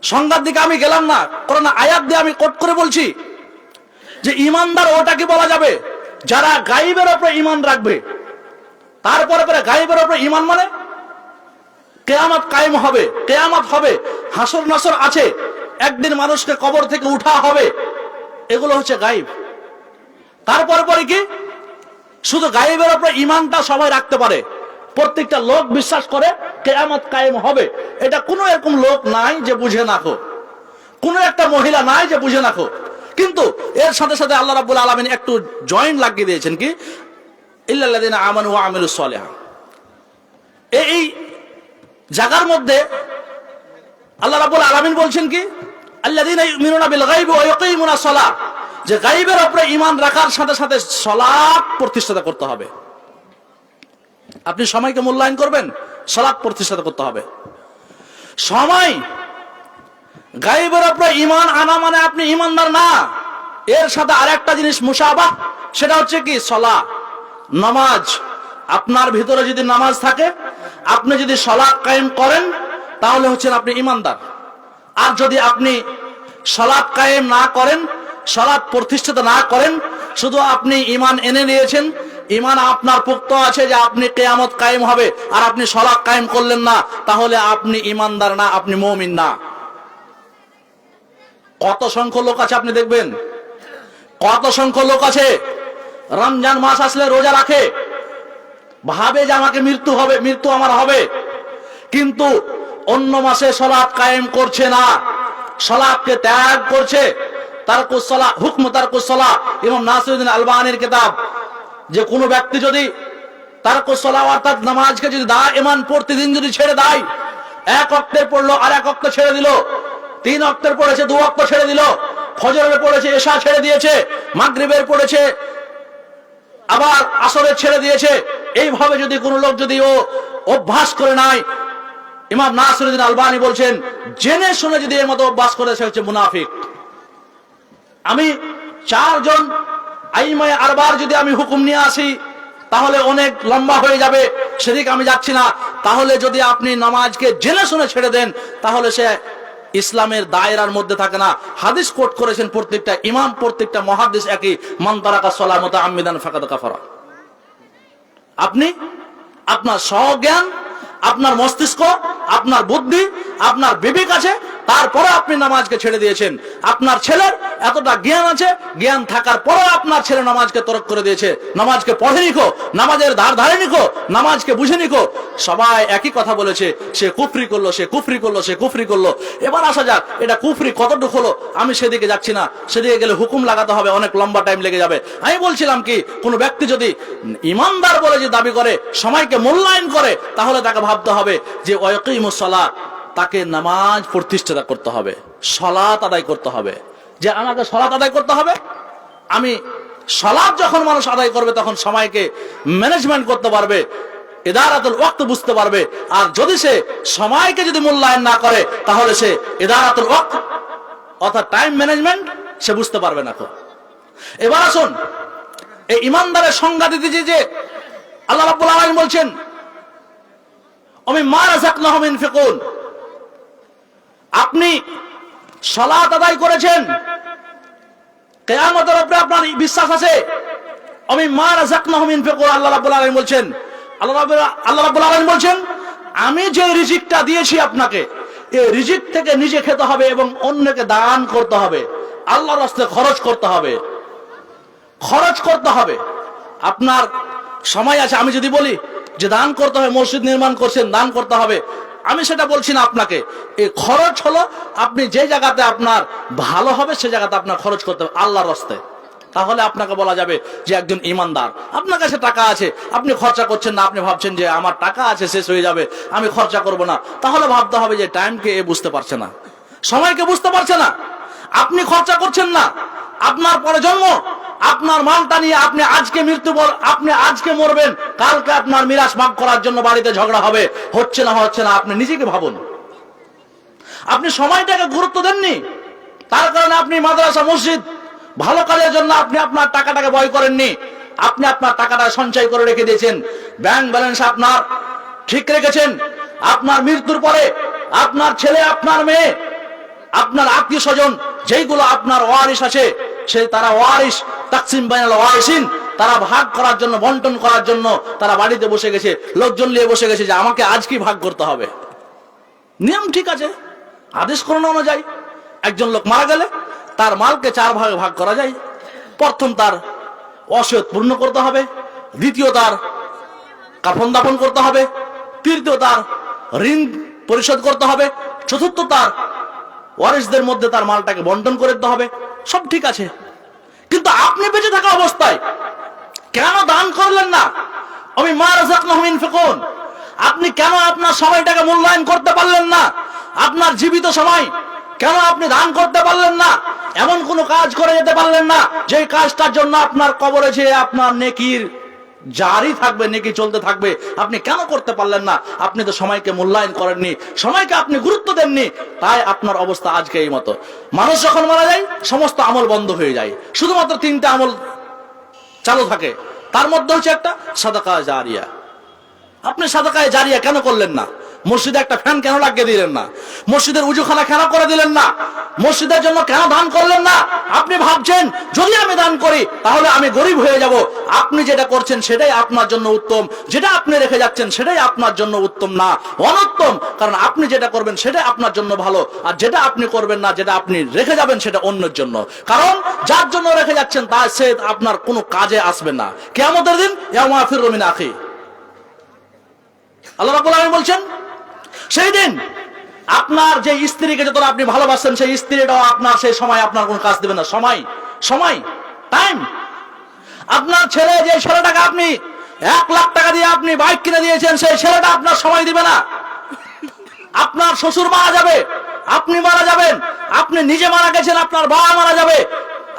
সংজ্ঞার দিকে আমি গেলাম না, কারণ আয়াত দিয়ে আমি কোট করে বলছি যে ঈমানদার ওটাকে বলা যাবে যারা গায়বের উপরে ঈমান রাখবে। তারপরে পরে গায়বের উপরে ঈমান মানে কিয়ামত কায়েম হবে, কিয়ামত হবে, হাসর নাসর আছে, একদিন মানুষকে কবর থেকে উঠা হবে, এগুলো হচ্ছে গায়ব। তারপরে পরে কি শুধু গায়বের উপরে ঈমানটা সবাই রাখতে পারে, প্রত্যেকটা লোক বিশ্বাস করে কিয়ামত কায়েম হবে। এটা কোনো এরকম লোক নাই যে বুঝে নাকো, কোনো একটা মহিলা নাই যে বুঝে নাকো। কিন্তু এর সাথে সাথে আল্লাহ রাব্বুল আলামিন একটু জয়েন্ট লাগিয়ে দিয়েছেন কি ইল্লাল্লাযীনা আমানু ওয়া আমিলুস সলিহাত। এই জায়গার মধ্যে আল্লাহ রাব্বুল আলামিন বলছেন কি আল্লাযীনা ইউমিনুনা বিল গায়বি ওয়া ইয়াকিমুনাস সালাহ, যে গায়বের উপরে ঈমান রাখার সাথে সাথে সালাত প্রতিষ্ঠা করতে হবে। আপনি সময়কে মূল্যায়ন করবেন, সালাত প্রতিষ্ঠা করতে হবে। সময় গায়বের উপরে ঈমান আনা মানে আপনি ঈমানদার না। এর সাথে আরেকটা জিনিস মুশাবাহ, সেটা হচ্ছে কি সালাহ, নামাজ। আপনার ভিতরে যদি নামাজ থাকে, আপনি যদি সালাত কায়েম করেন তাহলে হচ্ছেন আপনি ঈমানদার। আর যদি আপনি সালাত কায়েম না করেন, সালাত প্রতিষ্ঠিত না করেন, শুধু আপনি ঈমান এনে নিয়েছেন, ঈমান আপনার পুক্ত আছে যে আপনি কিয়ামত কায়েম হবে, আর আপনি সালাত কায়েম করলেন না, তাহলে আপনি ঈমানদার না, আপনি মুমিন না। কত সংখ্যক লোক আছে আপনি দেখবেন, কত সংখ্যক লোক আছে রমজান মাস আসলে রোজা রাখে, ভাবে যে আমাকে মৃত্যু হবে, মৃত্যু আমার হবে, কিন্তু অন্য মাসে সালাত কায়েম করছে না, সালাতকে ত্যাগ করছে। তারকুস সালাহ, হুকম তারকুস সালাহ, ইমাম নাসিরউদ্দিন আলবানীর কিতাব, যে কোনো ব্যক্তি যদি তারকুস সালাহ অর্থাৎ নামাজকে যদি দায়মান প্রতিদিন যদি ছেড়ে দেয়, এক ওয়াক্তের পড়লো আর এক ওয়াক্ত ছেড়ে দিল, 3 ওয়াক্তের পড়েছে 2 ওয়াক্ত ছেড়ে দিল, ফজরের পড়েছে এশা ছেড়ে দিয়েছে, মাগরিবের পড়েছে আবার আসরের ছেড়ে দিয়েছে, এইভাবে যদি কোনো লোক যদি ও অভ্যাস করে নাই, ইমাম নাসিরউদ্দিন আলবানী বলছেন জেনে শুনে যদি এর মতো অভ্যাস করে সে হচ্ছে মুনাফিক। আমি 4 জন আইমায়ে আরবার যদি আমি হুকুম নিয়ে আসি তাহলে অনেক লম্বা হয়ে যাবে, সেদিকে আমি যাচ্ছি না। তাহলে যদি আপনি নামাজকে জেনে শুনে ছেড়ে দেন তাহলে সে ইসলামের দায়রার মধ্যে থাকে না। হাদিস কোট করেছেন প্রত্যেকটা ইমাম, প্রত্যেকটা মুহাদ্দিস একই, মান তারাকা সালাহ মুতাআম্মিদান ফাকাদ কাফারা। আপনি আপনার স্বজ্ঞান, আপনার মস্তিষ্ক, আপনার বুদ্ধি, আপনার বিবেক আছে, তারপরে আপনি নামাজকে ছেড়ে দিয়েছেন। আপনার ছেলের এতটা জ্ঞান আছে, জ্ঞান থাকার পরে আপনার ছেলে নামাজকে তরক করে দিয়েছে, নামাজকে পড়ে নিকো, নামাজের ধারে নিকো, নামাজকে বুঝে নিকো, সবাই একই কথা বলেছে, সে কুফরি করলো, সে কুফরি করলো, সে কুফরি করলো। এবার আসা যাক এটা কুফরি কতটুকু হলো, আমি সেদিকে যাচ্ছি না, সেদিকে গেলে হুকুম লাগাতে হবে, অনেক লম্বা টাইম লেগে যাবে। আমি বলছিলাম কি কোন ব্যক্তি যদি ইমানদার বলে যে দাবি করে, সময়কে মূল্যায়ন করে, তাহলে তাকে ভাবতে হবে যে ওয়াকিমুস সালাহ, তাকে নামাজ প্রতিষ্ঠা করতে হবে, সালাত আদায় করতে হবে, যে আমাকে সালাত আদায় করতে হবে। আমি সালাত যখন মানুষ আদায় করবে তখন সময়কে ম্যানেজমেন্ট করতে পারবে, ইদারাতুল ওয়াক্ত বুঝতে পারবে। আর যদি সে সময়কে যদি মূল্যায়ন না করে তাহলে সে ইদারাতুল ওয়াক্ত অর্থাৎ টাইম ম্যানেজমেন্ট সে বুঝতে পারবে না। এবার আসুন এই ইমানদারের সংজ্ঞা দিতে যে আল্লাহ রাব্বুল আলামিন বলছেন মিম্মা রাযাকনাহুম ইউনফিকুন, আপনি সালাত আদায় করেছেন, কিয়ামতের উপরে আপনার বিশ্বাস আছে, মিম্মা রাযাকনাহুম ইউনফিকুন। আল্লাহ রাব্বুল আলামিন বলছেন, আল্লাহ রাব্বুল আলামিন বলছেন আমি যে রিজিকটা দিয়েছি আপনাকে, এই রিজিক থেকে নিজে খেতে হবে এবং অন্যকে দান করতে হবে, আল্লাহর রাস্তায় খরচ করতে হবে, খরচ করতে হবে। আপনার সময় আছে, আমি যদি বলি যে দান করতে হবে, মসজিদ নির্মাণ করছেন দান করতে হবে, আমি সেটা বলছি না আপনাকে। এই খরচ হলো আপনি যে জায়গাতে আপনার ভালো হবে সে জায়গাতে আপনার খরচ করতে হবে আল্লাহর রাস্তায়। তাহলে আপনাকে বলা যাবে যে একজন ইমানদার। আপনার কাছে টাকা আছে, আপনি খরচা করছেন না, আপনি ভাবছেন যে আমার টাকা আছে শেষ হয়ে যাবে আমি খরচা করব না, তাহলে ভাবতে হবে যে টাইমকে এ বুঝতে পারছে না, সময়কে বুঝতে পারছে না। আপনি খরচা করছেন না, আপনার পরে জন্ম, আপনার মালটা নিয়ে আপনি আজকে মৃত্যুবরণ, আপনি আজকে মরবেন, কালকে আপনার মিরাস ভাগ করার জন্য বাড়িতে ঝগড়া হবে, হচ্ছে না হচ্ছে না। আপনি নিজেকে ভাবুন, আপনি সময়টাকে গুরুত্ব দেননি, তার কারণে আপনি মাদ্রাসা মসজিদ ভালো কাজের জন্য আপনি আপনার টাকাটাকে ব্যয় করেননি, আপনি আপনার টাকাটা সঞ্চয় করে রেখে দিয়েছেন, ব্যাংক ব্যালেন্স আপনার ঠিক রেখেছেন। আপনার মৃত্যুর পরে আপনার ছেলে, আপনার মেয়ে, আপনার আত্মীয় স্বজন যেইগুলো আপনার ওয়ারিশ আছে, সে তারা ওয়ারিশ তাকসিম বাইনাল ওয়ারিসিন, তারা ভাগ করার জন্য, বন্টন করার জন্য তারা বাড়িতে বসে গেছে, লোকজন নিয়ে বসে গেছে যে আমাকে আজ কি ভাগ করতে হবে। নিয়ম ঠিক আছে, আদেশ কোরআন অনুযায়ী একজন লোক মারা গেলে তার মালকে 4 ভাগে ভাগ করা যায়। প্রথম তার ওসিয়ত পূর্ণ করতে হবে, দ্বিতীয় তার কাফন দাফন করতে হবে, তৃতীয় তার ঋণ পরিশোধ করতে হবে, চতুর্থ তার ওয়ারিসদের মধ্যে তার মালটাকে বন্টন করে দিতে হবে। সব ঠিক আছে, কিন্তু আপনি বেঁচে থাকা অবস্থায় কেন দান করলেন না? মিম্মা রাযাকনাহুম ইউনফিকুন, আপনি কেন আপনার সময়টাকে মূল্যায়ন করতে পারলেন না? আপনার জীবিত সময় কেন আপনি দান করতে পারলেন না? এমন কোন কাজ করে যেতে পারলেন না যে কাজটার জন্য আপনার কবরে যে আপনার নেকির জারি থাকবে, নেকি চলতে থাকবে, আপনি কেন করতে পারলেন না? আপনি তো সময়কে মূল্যায়ন করেননি, সময়কে আপনি গুরুত্ব দেননি, তাই আপনার অবস্থা আজকে এই মতো। মানুষ যখন মারা যায় সমস্ত আমল বন্ধ হয়ে যায়, শুধুমাত্র 3টা আমল চালু থাকে, তার মধ্যে হচ্ছে একটা সাদাকা জারিয়া। আপনি সাদাকায়ে জারিয়া কেন করলেন না? মসজিদে একটা ফ্যান কেন লাগিয়ে দিলেন না? মসজিদের উজুখানা কেন করে দিলেন না? মসজিদের জন্য কেন দান করলেন না? আপনি ভাবছেন যদি আমি দান করি তাহলে আমি গরিব হয়ে যাব। আপনি যেটা করছেন সেটাই আপনার জন্য উত্তম, যেটা আপনি রেখে যাচ্ছেন সেটাই আপনার জন্য উত্তম না, অনুত্তম। কারণ আপনি যেটা করবেন সেটাই আপনার জন্য ভালো, আর যেটা আপনি করবেন না, যেটা আপনি রেখে যাবেন সেটা অন্যের জন্য। কারণ যার জন্য রেখে যাচ্ছেন তা সে আপনার কোনো কাজে আসবে না কিয়ামতের দিন। ইয়াউমা ইয়াফিরু মিন আখি, আল্লাহ রাব্বুল আলামিন বলছেন সেই দিন আপনার যে স্ত্রীকে যতটা আপনি ভালোবাসেন সেই স্ত্রীটাও আপনার সেই সময় আপনার কোন কাজ দেবে না। সময় টাইম। আপনার ছেলে যে ছেলেটাকে আপনি 1 লাখ টাকা দিয়ে আপনি বাইক কিনে দিয়েছেন, সেই ছেলেটা আপনার সময় দিবে না। আপনার শ্বশুর মারা যাবে, আপনি মারা যাবেন, আপনি নিজে মারা গেছেন, আপনার বাবা মারা যাবে,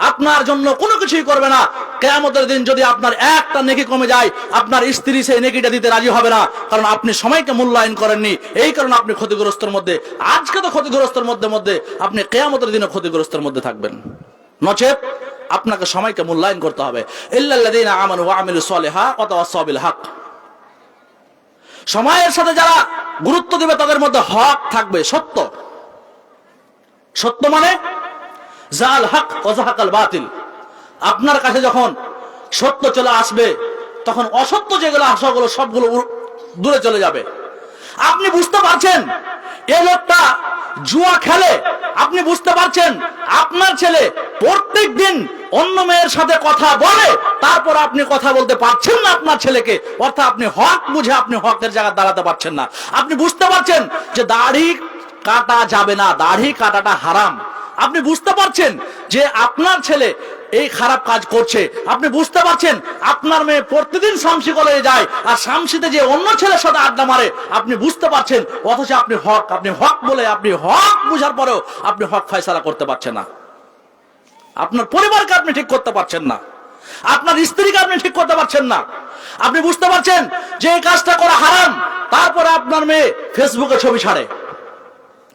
আপনার জন্য কোনো কিছুই করবে না। কিয়ামতের দিন যদি আপনার একটা নেকি কমে যায়, আপনার স্ত্রী সেই নেকিটা দিতে রাজি হবে না, কারণ আপনি সময়কে মূল্যায়ন করেননি। এই কারণে আপনি ক্ষতিগ্রস্তের মধ্যে, আজকে তো ক্ষতিগ্রস্তের মধ্যে আপনি কিয়ামতের দিনে ক্ষতিগ্রস্তের মধ্যে থাকবেন। নচেত আপনাকে সময়কে মূল্যায়ন করতে হবে। ইল্লাল্লাযীনা আমানু ওয়া আমিলুস সলিহাতি ওয়া তাওয়াসাউ বিল হক, সময়ের সাথে যারা গুরুত্ব দিবে তাদের মধ্যে হক থাকবে, সত্য। সত্য মানে জাল হক ওয়া যাহাকাল বাতিল। আপনার কাছে যখন সত্য চলে আসবে তখন অসত্য যেগুলো আশাগুলো সবগুলো দূরে চলে যাবে। আপনি বুঝতে পারছেন এই লোকটা জুয়া খেলে, আপনি বুঝতে পারছেন আপনার ছেলে প্রত্যেক দিন অন্য মেয়ের সাথে কথা বলে, তারপর আপনি কথা বলতে পারছেন না আপনার ছেলেকে, অর্থাৎ আপনি হক বুঝে আপনি হকের জায়গায় দাঁড়াতে পারছেন না। আপনি বুঝতে পারছেন যে দাড়ি কাটা যাবে না, দাড়ি কাটাটা হারাম। আপনি বুঝতে পারছেন যে আপনার ছেলে এই খারাপ কাজ করছে, আপনি বুঝতে পারছেন আপনার মেয়ে প্রতিদিন শামসি কলেজে যায় আর শামসিতে যে অন্য ছেলের সাথে আড্ডা মারে, আপনি বুঝতে পারছেন, অথচ আপনি হক বলে আপনি হক বুঝার পরেও আপনি হক ফয়সালা করতে পারছেন না। আপনার পরিবারকে আপনি ঠিক করতে পারছেন না, আপনার স্ত্রীকে আপনি ঠিক করতে পারছেন না। আপনি বুঝতে পারছেন যে এই কাজটা করা হারাম, তারপরে আপনার মেয়ে ফেসবুকে ছবি ছাড়ে।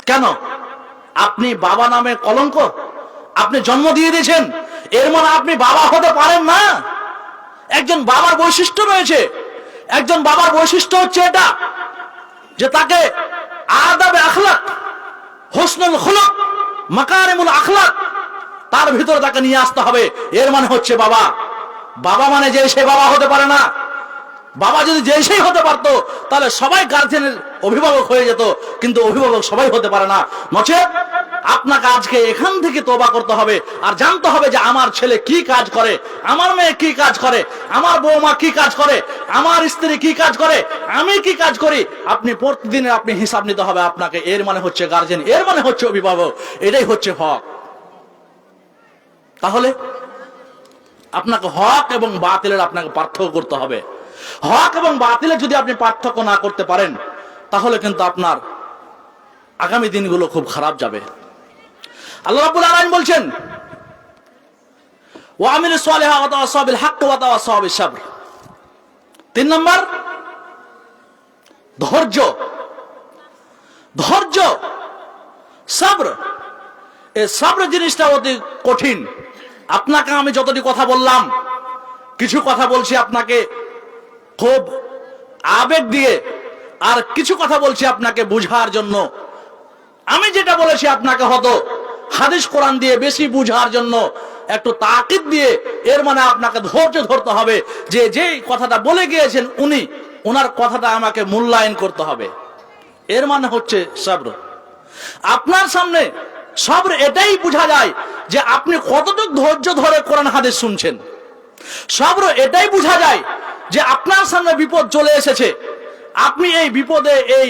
কেন? আপনি বাবা নামে কলঙ্ক, আপনি জন্ম দিয়ে দিয়েছেন, এর মানে আপনি বাবা হতে পারেন না। একজন বাবার বৈশিষ্ট্য রয়েছে, একজন বাবার বৈশিষ্ট্য হচ্ছে এটা যে তাকে আদাবে আখলাক, হোসনুল খুলুক, মাকারিমুল আখলাক তার ভিতরে তাকে নিয়ে আসতে হবে। এর মানে হচ্ছে বাবা। বাবা মানে যে সে বাবা হতে পারে না। বাবা যদি যে সেই হতে পারতো তাহলে সবাই গার্জেনের অভিভাবক হয়ে যেত, কিন্তু অভিভাবক সবাই হতে পারে না। নচেত আপনাকে আজকে এখান থেকে তওবা করতে হবে আর জানতে হবে যে আমার ছেলে কি কাজ করে, আমার মেয়ে কি কাজ করে, আমার বৌমা কি কাজ করে, আমার স্ত্রী কি কাজ করে, আমি কি কাজ করি। আপনি প্রতিদিনের আপনি হিসাব নিতে হবে আপনাকে। এর মানে হচ্ছে গার্জেন, এর মানে হচ্ছে অভিভাবক, এটাই হচ্ছে হক। তাহলে আপনাকে হক এবং বাতিলের আপনাকে পার্থক্য করতে হবে। হক এবং বাতিলের যদি আপনি পার্থক্য না করতে পারেন তাহলে কিন্তু আপনার আগামী দিনগুলো খুব খারাপ যাবে। আল্লাহ রাব্বুল আলামিন বলছেন ওয়া আমিলুস সালিহাত ওয়া তাওয়াসাউ বিল হক ওয়া তাওয়াসাউ বিস সাবর। 3 নাম্বার ধৈর্য। ধৈর্য, সবর। এই সবর জিনিসটা অতি কঠিন। আপনাকে আমি যতটি কথা বললাম, কিছু কথা বলছি আপনাকে খুব আবেগ দিয়ে, আর কিছু কথা বলছি আপনাকে বুঝার জন্য। আমি যেটা বলেছি আপনাকে হয়তো হাদিস কোরআন দিয়ে বেশি বুঝার জন্য একটু তাকিদ দিয়ে, এর মানে আপনাকে ধৈর্য ধরতে হবে যে যেই কথাটা বলে গিয়েছেন উনি, ওনার কথাটা আমাকে মূল্যায়ন করতে হবে। এর মানে হচ্ছে সবর। আপনার সামনে সবর এটাই বোঝা যায় যে আপনি কতটুকু ধৈর্য ধরে কোরআন হাদিস শুনছেন। সবর এটাই বোঝা যায় যে আপনার সামনে বিপদ চলে এসেছে, আপনি এই বিপদে, এই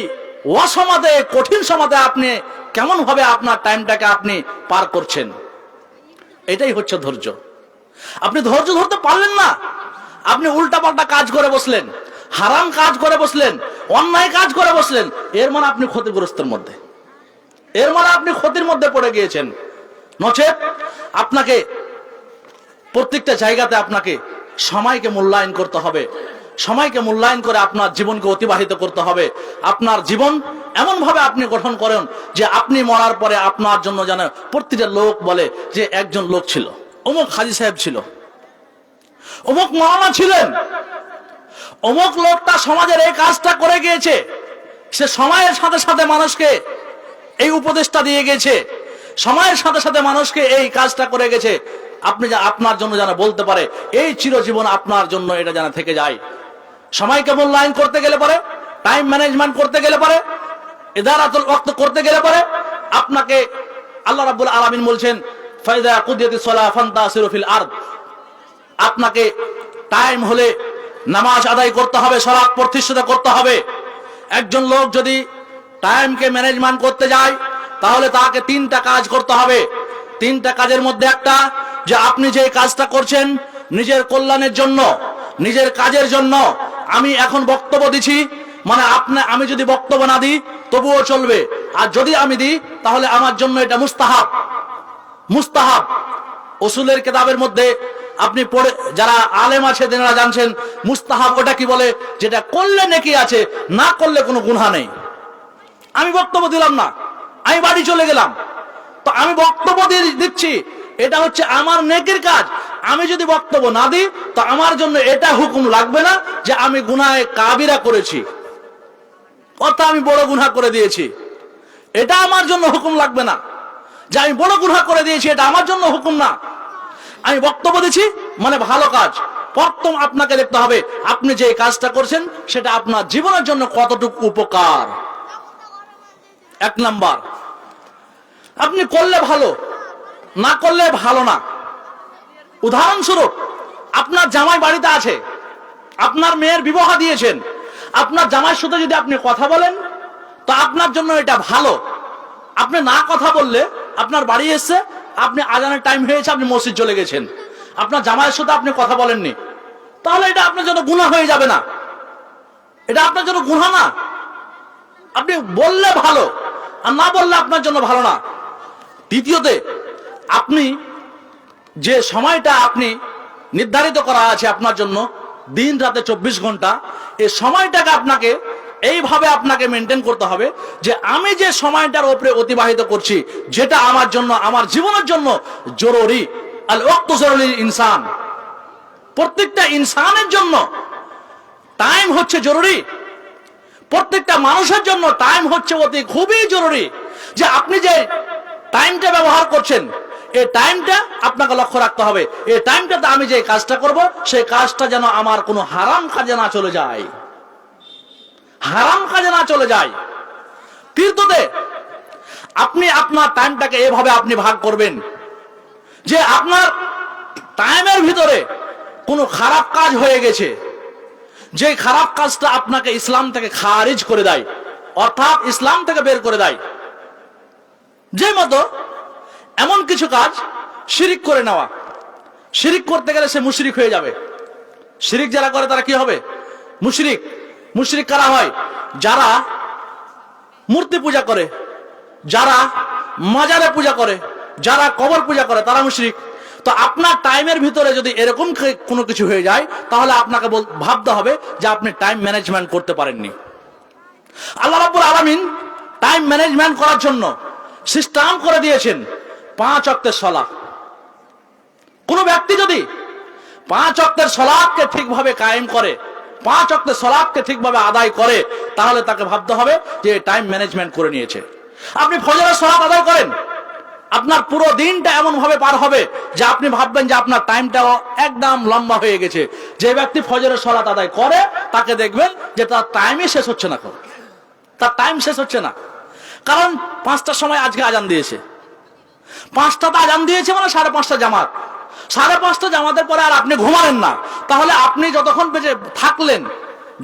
অসমাদে, কঠিন সমাদে আপনি কেমন ভাবে আপনার টাইমটাকে আপনি পার করছেন। এটাই হচ্ছে ধৈর্য। আপনি ধৈর্য ধরতে পারলেন না, আপনি উল্টাপাল্টা কাজ করে বসলেন, হারাম কাজ করে বসলেন, অন্যায় কাজ করে বসলেন, এর মানে আপনি ক্ষতিগ্রস্তের মধ্যে, এর মানে আপনি ক্ষতির মধ্যে পড়ে গিয়েছেন। নচেত আপনাকে প্রত্যেকটা জায়গাতে আপনাকে সময়কে মূল্যায়ন করতে হবে। সময়কে মূল্যায়ন করে আপনার জীবনকে অতিবাহিত করতে হবে। আপনার জীবন এমন ভাবে আপনি গঠন করেন যে আপনি মরার পরে আপনার জন্য যেন প্রতিটা লোক বলে যে একজন লোক ছিল, অমুক হাজী সাহেব ছিল, অমুক মাওলানা ছিলেন, অমুক লোকটা সমাজের এই কাজটা করে গিয়েছে, সে সময়ের সাথে সাথে মানুষকে এই উপদেশটা দিয়ে গেছে, সময়ের সাথে সাথে মানুষকে এই কাজটা করে গেছে। আপনি আপনার জন্য যেন বলতে পারে, এই চিরজীবন আপনার জন্য এটা যেন থেকে যায়। সময়কে মূল্যায়ন করতে গেলে পারে, টাইম ম্যানেজমেন্ট করতে গেলে পারে, ইদারাতুল ওয়াক্ত করতে গেলে পারে আপনাকে আল্লাহ রাব্বুল আলামিন বলছেন ফাইদা কুদিয়াতিস সালাহ ফান্তাসিরু ফিল আরদ। আপনাকে টাইম হলে নামাজ আদায় করতে হবে, সালাত প্রতিষ্ঠিত করতে হবে। একজন লোক যদি টাইমকে ম্যানেজমেন্ট করতে যায় তাহলে তাকে 3টা কাজ করতে হবে। 3টা কাজের মধ্যে একটা যে আপনি যে কাজটা করছেন নিজের কল্যাণের জন্য, নিজের কাজের জন্য। আমি এখন বক্তব্য দিচ্ছি, মানে আমি যদি বক্তব্য না দিই তবুও চলবে, আর যদি আমি দিই তাহলে আমার জন্য এটা মুস্তাহাব। মুস্তাহাব উসুলের কিতাবের মধ্যে আপনি পড়ে, যারা আলেম আছে তেনারা জানছেন মুস্তাহাব ওটা কি বলে, যেটা করলে নেকি আছে, না করলে কোনো গুনাহ নেই। আমি বক্তব্য দিলাম না, আমি বাড়ি চলে গেলাম, তো আমি বক্তব্য দিচ্ছি, এটা হচ্ছে আমার নেকির কাজ। আমি যদি বক্তব্য না দিই তো আমার জন্য এটা হুকুম লাগবে না যে আমি গুনাহে কাবিরা করেছি, অর্থাৎ আমি বড় গুনাহ করে দিয়েছি। এটা আমার জন্য হুকুম লাগবে না যে আমি বড় গুনাহ করে দিয়েছি, এটা আমার জন্য হুকুম না। আমি বক্তব্য দিচ্ছি মানে ভালো কাজ। প্রথম আপনাকে দেখতে হবে আপনি যে কাজটা করছেন সেটা আপনার জীবনের জন্য কতটুকু উপকার। 1 নাম্বার, আপনি করলে ভালো, না করলে ভালো না। উদাহরণস্বরূপ আপনার জামাই বাড়িতে আছে, আপনার মেয়ের বিবাহ দিয়েছেন, আপনার জামাইয়ের সাথে যদি আপনি কথা বলেন তো আপনার জন্য এটা ভালো। আপনি না কথা বললে, আপনার বাড়ি এসছে, আপনি আজানের টাইম হয়েছে, আপনি মসজিদ চলে গেছেন, আপনার জামাইয়ের সাথে আপনি কথা বলেননি, তাহলে এটা আপনার জন্য গুনাহ হয়ে যাবে না? এটা আপনার জন্য গুনাহ না? আপনি বললে ভালো, আর না বললে আপনার জন্য ভালো না। দ্বিতীয়তে, আপনি যে সময়টা আপনি নির্ধারিত করা আছে আপনার জন্য, দিন রাতে 24 ঘন্টা, এই সময়টাকে আপনাকে এইভাবে আপনাকে মেনটেন করতে হবে যে আমি যে সময়টার উপরে অতিবাহিত করছি, যেটা আমার জন্য, আমার জীবনের জন্য জরুরি। আল ওয়াক্তু জরুরি ইনসান, প্রত্যেকটা ইনসানের জন্য টাইম হচ্ছে জরুরি। প্রত্যেকটা মানুষের জন্য টাইম হচ্ছে অতি খুবই জরুরি। যে আপনি যে টাইমটা ব্যবহার করছেন, এই টাইমটা আপনাকে লক্ষ্য রাখতে হবে, এই টাইমটাতে আমি যে কাজটা করব, সেই কাজটা যেন আমার কোনো হারাম কাজে না চলে যায়, হারাম কাজে না চলে যায়। তীর্থতে আপনি আপনার টাইমটাকে এভাবে আপনি ভাগ করবেন যে আপনার টাইমের ভিতরে কোনো খারাপ কাজ হয়ে গেছে, যে খারাপ কাজটা আপনাকে ইসলাম থেকে খারিজ করে দেয়, অর্থাৎ ইসলাম থেকে বের করে দেয়। যে মতো এমন কিছু কাজ, শিরিক করে নেওয়া, শিরিক করতে গেলে সে মুশরিক হয়ে যাবে। শিরিক যারা করে তারা কি হবে? মুশরিক। মুশরিক কারা হয়? যারা মূর্তি পূজা করে, যারা মাজারে পূজা করে, যারা কবর পূজা করে, তারা মুশরিক। তো আপনার টাইমের ভিতরে যদি এরকম কোনো কিছু হয়ে যায়, তাহলে আপনাকে ভাবতে হবে যে আপনি টাইম ম্যানেজমেন্ট করতে পারেননি। আল্লাহ রাব্বুল আলামিন টাইম ম্যানেজমেন্ট করার জন্য সিস্টেম করে দিয়েছেন 5 ওয়াক্তের সালাত। কোন ব্যক্তি যদি 5 ওয়াক্তের সালাতকে ঠিকভাবে কায়েম করে, 5 ওয়াক্তের সালাতকে ঠিকভাবে আদায় করে, তাহলে তাকে ভাবতে হবে যে টাইম ম্যানেজমেন্ট করে নিয়েছে। আপনি ফজরের সালাত আদায় করেন, আপনার পুরো দিনটা এমন ভাবে পার হবে যে আপনি ভাববেন যে আপনার টাইমটাও একদম লম্বা হয়ে গেছে। যে ব্যক্তি ফজরের সালাত আদায় করে, তাকে দেখবেন যে তার টাইমই শেষ হচ্ছে না, তার টাইম শেষ হচ্ছে না। কারণ 5টার সময় আজকে আজান দিয়েছে, 5টাতে আজান দিয়েছে মানে 5:30 জামাত, 5:30 জামাতের পরে আর আপনি ঘুমালেন না, তাহলে আপনি যতক্ষণ বেঁচে থাকলেন,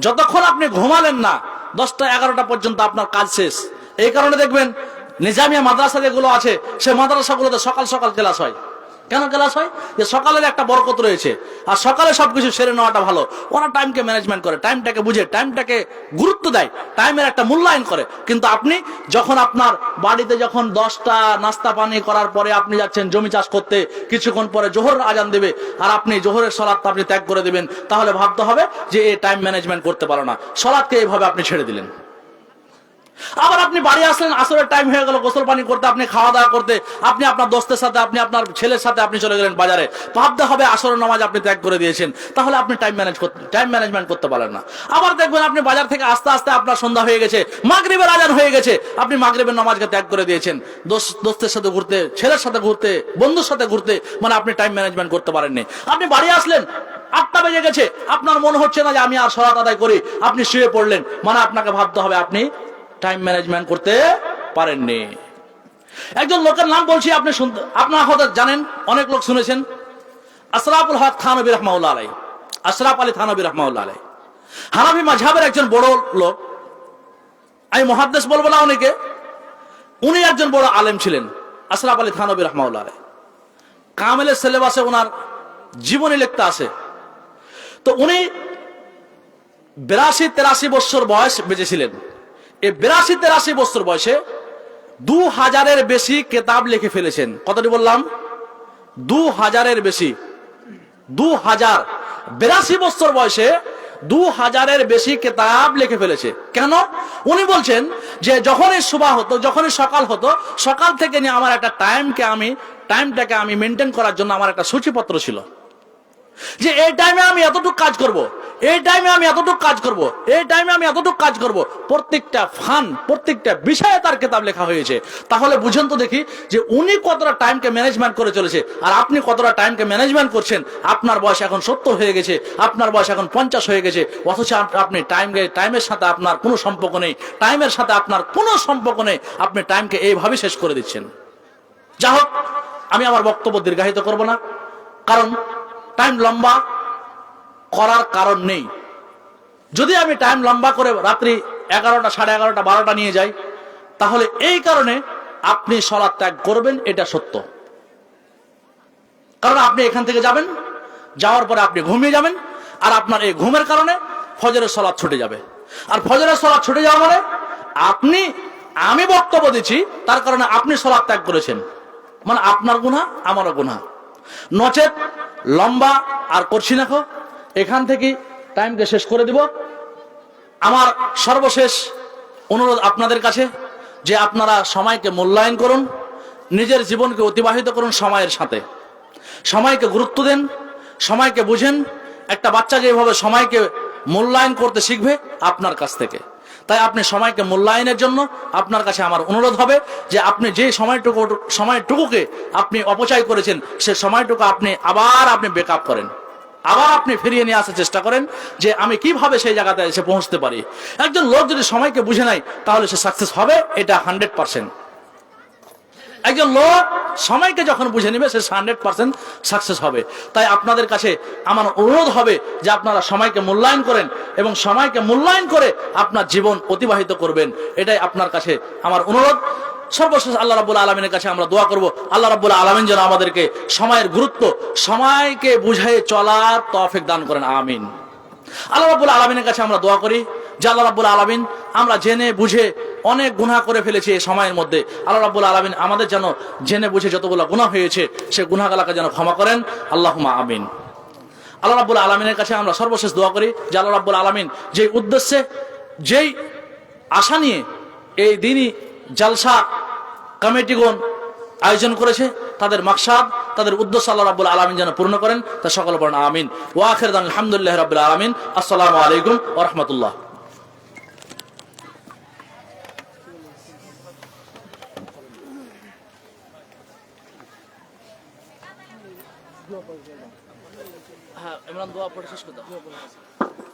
যতক্ষণ আপনি ঘুমালেন না, 10টা 11টা পর্যন্ত আপনার কাজ শেষ। এই কারণে দেখবেন নিজামিয়া মাদ্রাসা যেগুলো আছে, সে মাদ্রাসাগুলোতে সকাল সকাল ক্লাস হয়। কেন ক্লাস হয়? যে সকালের একটা বরকত রয়েছে, আর সকালে সবকিছু সেরে নেওয়াটা ভালো। ওরা টাইমকে ম্যানেজমেন্ট করে, টাইমটাকে বুঝে, টাইমটাকে গুরুত্ব দেয়, টাইমের একটা মূল্যায়ন করে। কিন্তু আপনি যখন আপনার বাড়িতে যখন 10টা নাস্তা পানি করার পরে আপনি যাচ্ছেন জমি চাষ করতে, কিছুক্ষণ পরে জোহর আজান দেবে, আর আপনি জোহরের সালাতটা আপনি ত্যাগ করে দেবেন, তাহলে ভাবতে হবে যে এই টাইম ম্যানেজমেন্ট করতে পারো না, সালাতকে এইভাবে আপনি ছেড়ে দিলেন। আবার আপনি বাড়ি আসলেন, আসরের টাইম হয়ে গেল, গোসল পানি করতে, আপনি খাওয়া দাওয়া করতে, আপনি আপনার দোস্তের সাথে, আপনি আপনার ছেলের সাথে আপনি চলে গেলেন বাজারে, ভাবতে হবে আসরের নামাজ আপনি ত্যাগ করে দিয়েছেন, তাহলে আপনি টাইম ম্যানেজমেন্ট করতে পারেন না। আবার দেখবেন আপনি বাজার থেকে আস্তে আস্তে আপনার সন্ধ্যা হয়ে গেছে, মাগরিবের আজান হয়ে গেছে, আপনি মাগরিবের নামাজকে ত্যাগ করে দিয়েছেন, দোস্তের সাথে ঘুরতে, ছেলের সাথে ঘুরতে, বন্ধুর সাথে ঘুরতে, মানে আপনি টাইম ম্যানেজমেন্ট করতে পারেননি। আপনি বাড়ি আসলেন, 8টা বেজে গেছে, আপনার মনে হচ্ছে না যে আমি আর সালাত আদায় করি, আপনি শুয়ে পড়লেন, মানে আপনাকে ভাবতে হবে আপনি টাইম ম্যানেজমেন্ট করতে পারেননি। একজন লোকের নাম বলছি, আপনি আপনারা হয়তো জানেন, অনেক লোক শুনেছেন, আশরাফুল হক থানভী রাহমাতুল্লাহ আলাইহি, আশরাফ আলী থানভী রাহমাতুল্লাহ আলাইহি হানাফি মাযহাবের একজন বড় লোক। আমি মুহাদ্দিস বলবো না উনিকে, উনি একজন বড় আলেম ছিলেন, আশরাফ আলী থানভী রাহমাতুল্লাহ আলাইহি। কামেলের সিলেবাসে ওনার জীবনী লিখতে আছে। তো উনি 82-83 বছর বয়স বেঁচেছিলেন। এই 82-83 বছর বয়সে 2000-এর বেশি কিতাব লিখে ফেলেছেন। কতটি বললাম? 2000-এর বেশি। 2000, 82 বছর বয়সে 2000-এর বেশি কিতাব লিখে ফেলেছে। কেন? উনি বলছেন যে যখনই সুবহ হতো, যখনই সকাল হতো, সকাল থেকে নিয়ে আমার একটা টাইমটাকে আমি মেনটেন করার জন্য আমার একটা সূচিপত্র ছিল, যে এই টাইমে আমি এতটুকু কাজ করব, এই টাইমে আমি এতটুকু কাজ করব, এই টাইমে আমি এতটুকু কাজ করব। প্রত্যেকটা প্রত্যেকটা বিষয়ে তার কিতাব লেখা হয়েছে। তাহলে বুঝেন তো দেখি যে উনি কতটা টাইমকে ম্যানেজমেন্ট করে চলেছে, আর আপনি কতটা টাইমকে ম্যানেজমেন্ট করছেন। আপনার বয়স এখন 70 হয়ে গেছে, আপনার বয়স এখন 50 হয়ে গেছে, অথচ আপনি টাইমের সাথে আপনার কোনো সম্পর্ক নেই, টাইমের সাথে আপনার কোনো সম্পর্ক নেই, আপনি টাইমকে এইভাবে শেষ করে দিচ্ছেন। যা হোক, আমি আমার বক্তব্য দীর্ঘায়িত করব না, কারণ টাইম লম্বা করার কারণ নেই। যদি আমি টাইম লম্বা করে রাত্রি 11টা, 11:30, 12টা নিয়ে যাই, তাহলে এই কারণে আপনি সালাত ত্যাগ করবেন, এটা সত্য। কারণ আপনি এখান থেকে যাবেন, যাওয়ার পরে আপনি ঘুমিয়ে যাবেন, আর আপনার এই ঘুমের কারণে ফজরের সালাত ছুটে যাবে। আর ফজরের সালাত ছুটে যাওয়া মানে আমি বক্তব্য দিচ্ছি, তার কারণে আপনি সালাত ত্যাগ করেছেন, মানে আপনার গুনাহ আমারও গুনাহ। নচেত লম্বা আর করছি না, এখান থেকে টাইমকে শেষ করে দিব। আমার সর্বশেষ অনুরোধ আপনাদের কাছে যে আপনারা সময়কে মূল্যায়ন করুন, নিজের জীবনকে অতিবাহিত করুন সময়ের সাথে, সময়কে গুরুত্ব দেন, সময়কে বুঝেন। একটা বাচ্চা যেভাবে সময়কে মূল্যায়ন করতে শিখবে আপনার কাছ থেকে, তাই আপনি সময়কে মূল্যায়নের জন্য আপনার কাছে আমার অনুরোধ হবে যে আপনি যে সময়টুকুকে আপনি অপচয় করেছেন সে সময়টুকু আপনি ব্যাকআপ করেন, আবার আপনি ফিরিয়ে নিয়ে আসার চেষ্টা করেন যে আমি কিভাবে সেই জায়গাতে এসে পৌঁছতে পারি। একজন লোক যদি সময়কে বুঝে নেয় তাহলে সে সাকসেস হবে, এটা 100%। একজন লোক সময়কে যখন বুঝে নেবে সে 100% সাকসেস হবে। তাই আপনাদের কাছে আমার অনুরোধ হবে যে আপনারা সময়কে মূল্যায়ন করেন এবং সময়কে মূল্যায়ন করে আপনার জীবন অতিবাহিত করবেন, এটাই আপনার কাছে আমার অনুরোধ। সর্বশেষ আল্লাহ রাব্বুল আলামিনের কাছে আমরা দোয়া করব, আল্লাহ রাব্বুল আলামিন যেন আমাদেরকে সময়ের গুরুত্ব, সময়কে বুঝে চলার তৌফিক দান করেন, আমিন। আল্লাহ রাব্বুল আলামিনের কাছে আমরা দোয়া করি যে আল্লাহ রাব্বুল আলামিন, আমরা জেনে বুঝে অনেক গুনাহ করে ফেলেছি এই সময়ের মধ্যে। আল্লাহ রাব্বুল আলামিন আমাদের যেন জেনে বুঝে যতগুলো গুনাহ হয়েছে সে গুনাহগুলোকে যেন ক্ষমা করেন, আল্লাহুম্মা আমিন। আল্লাহ রাব্বুল আলামিনের কাছে আমরা সর্বশেষ দোয়া করি যে আল্লাহ রাব্বুল আলামিন যেই উদ্দেশ্যে, যেই আশা নিয়ে এই দিনই জালসা কমিটিগণ আয়োজন করেছে তাদের মাকসাদ, তাদের উদ্দেশ্য আল্লাহ রাব্বুল আলামিন যেন পূর্ণ করেন, তা সকল পড়েন আমিন। ওয়া আখির দাওয়ানা আলহামদুলিল্লাহি রাব্বিল আলামিন। আসসালামু আলাইকুম ওয়া রাহমাতুল্লাহ। হ্যাঁ, ইমরান দোয়া পড়ে শেষ করে দাও।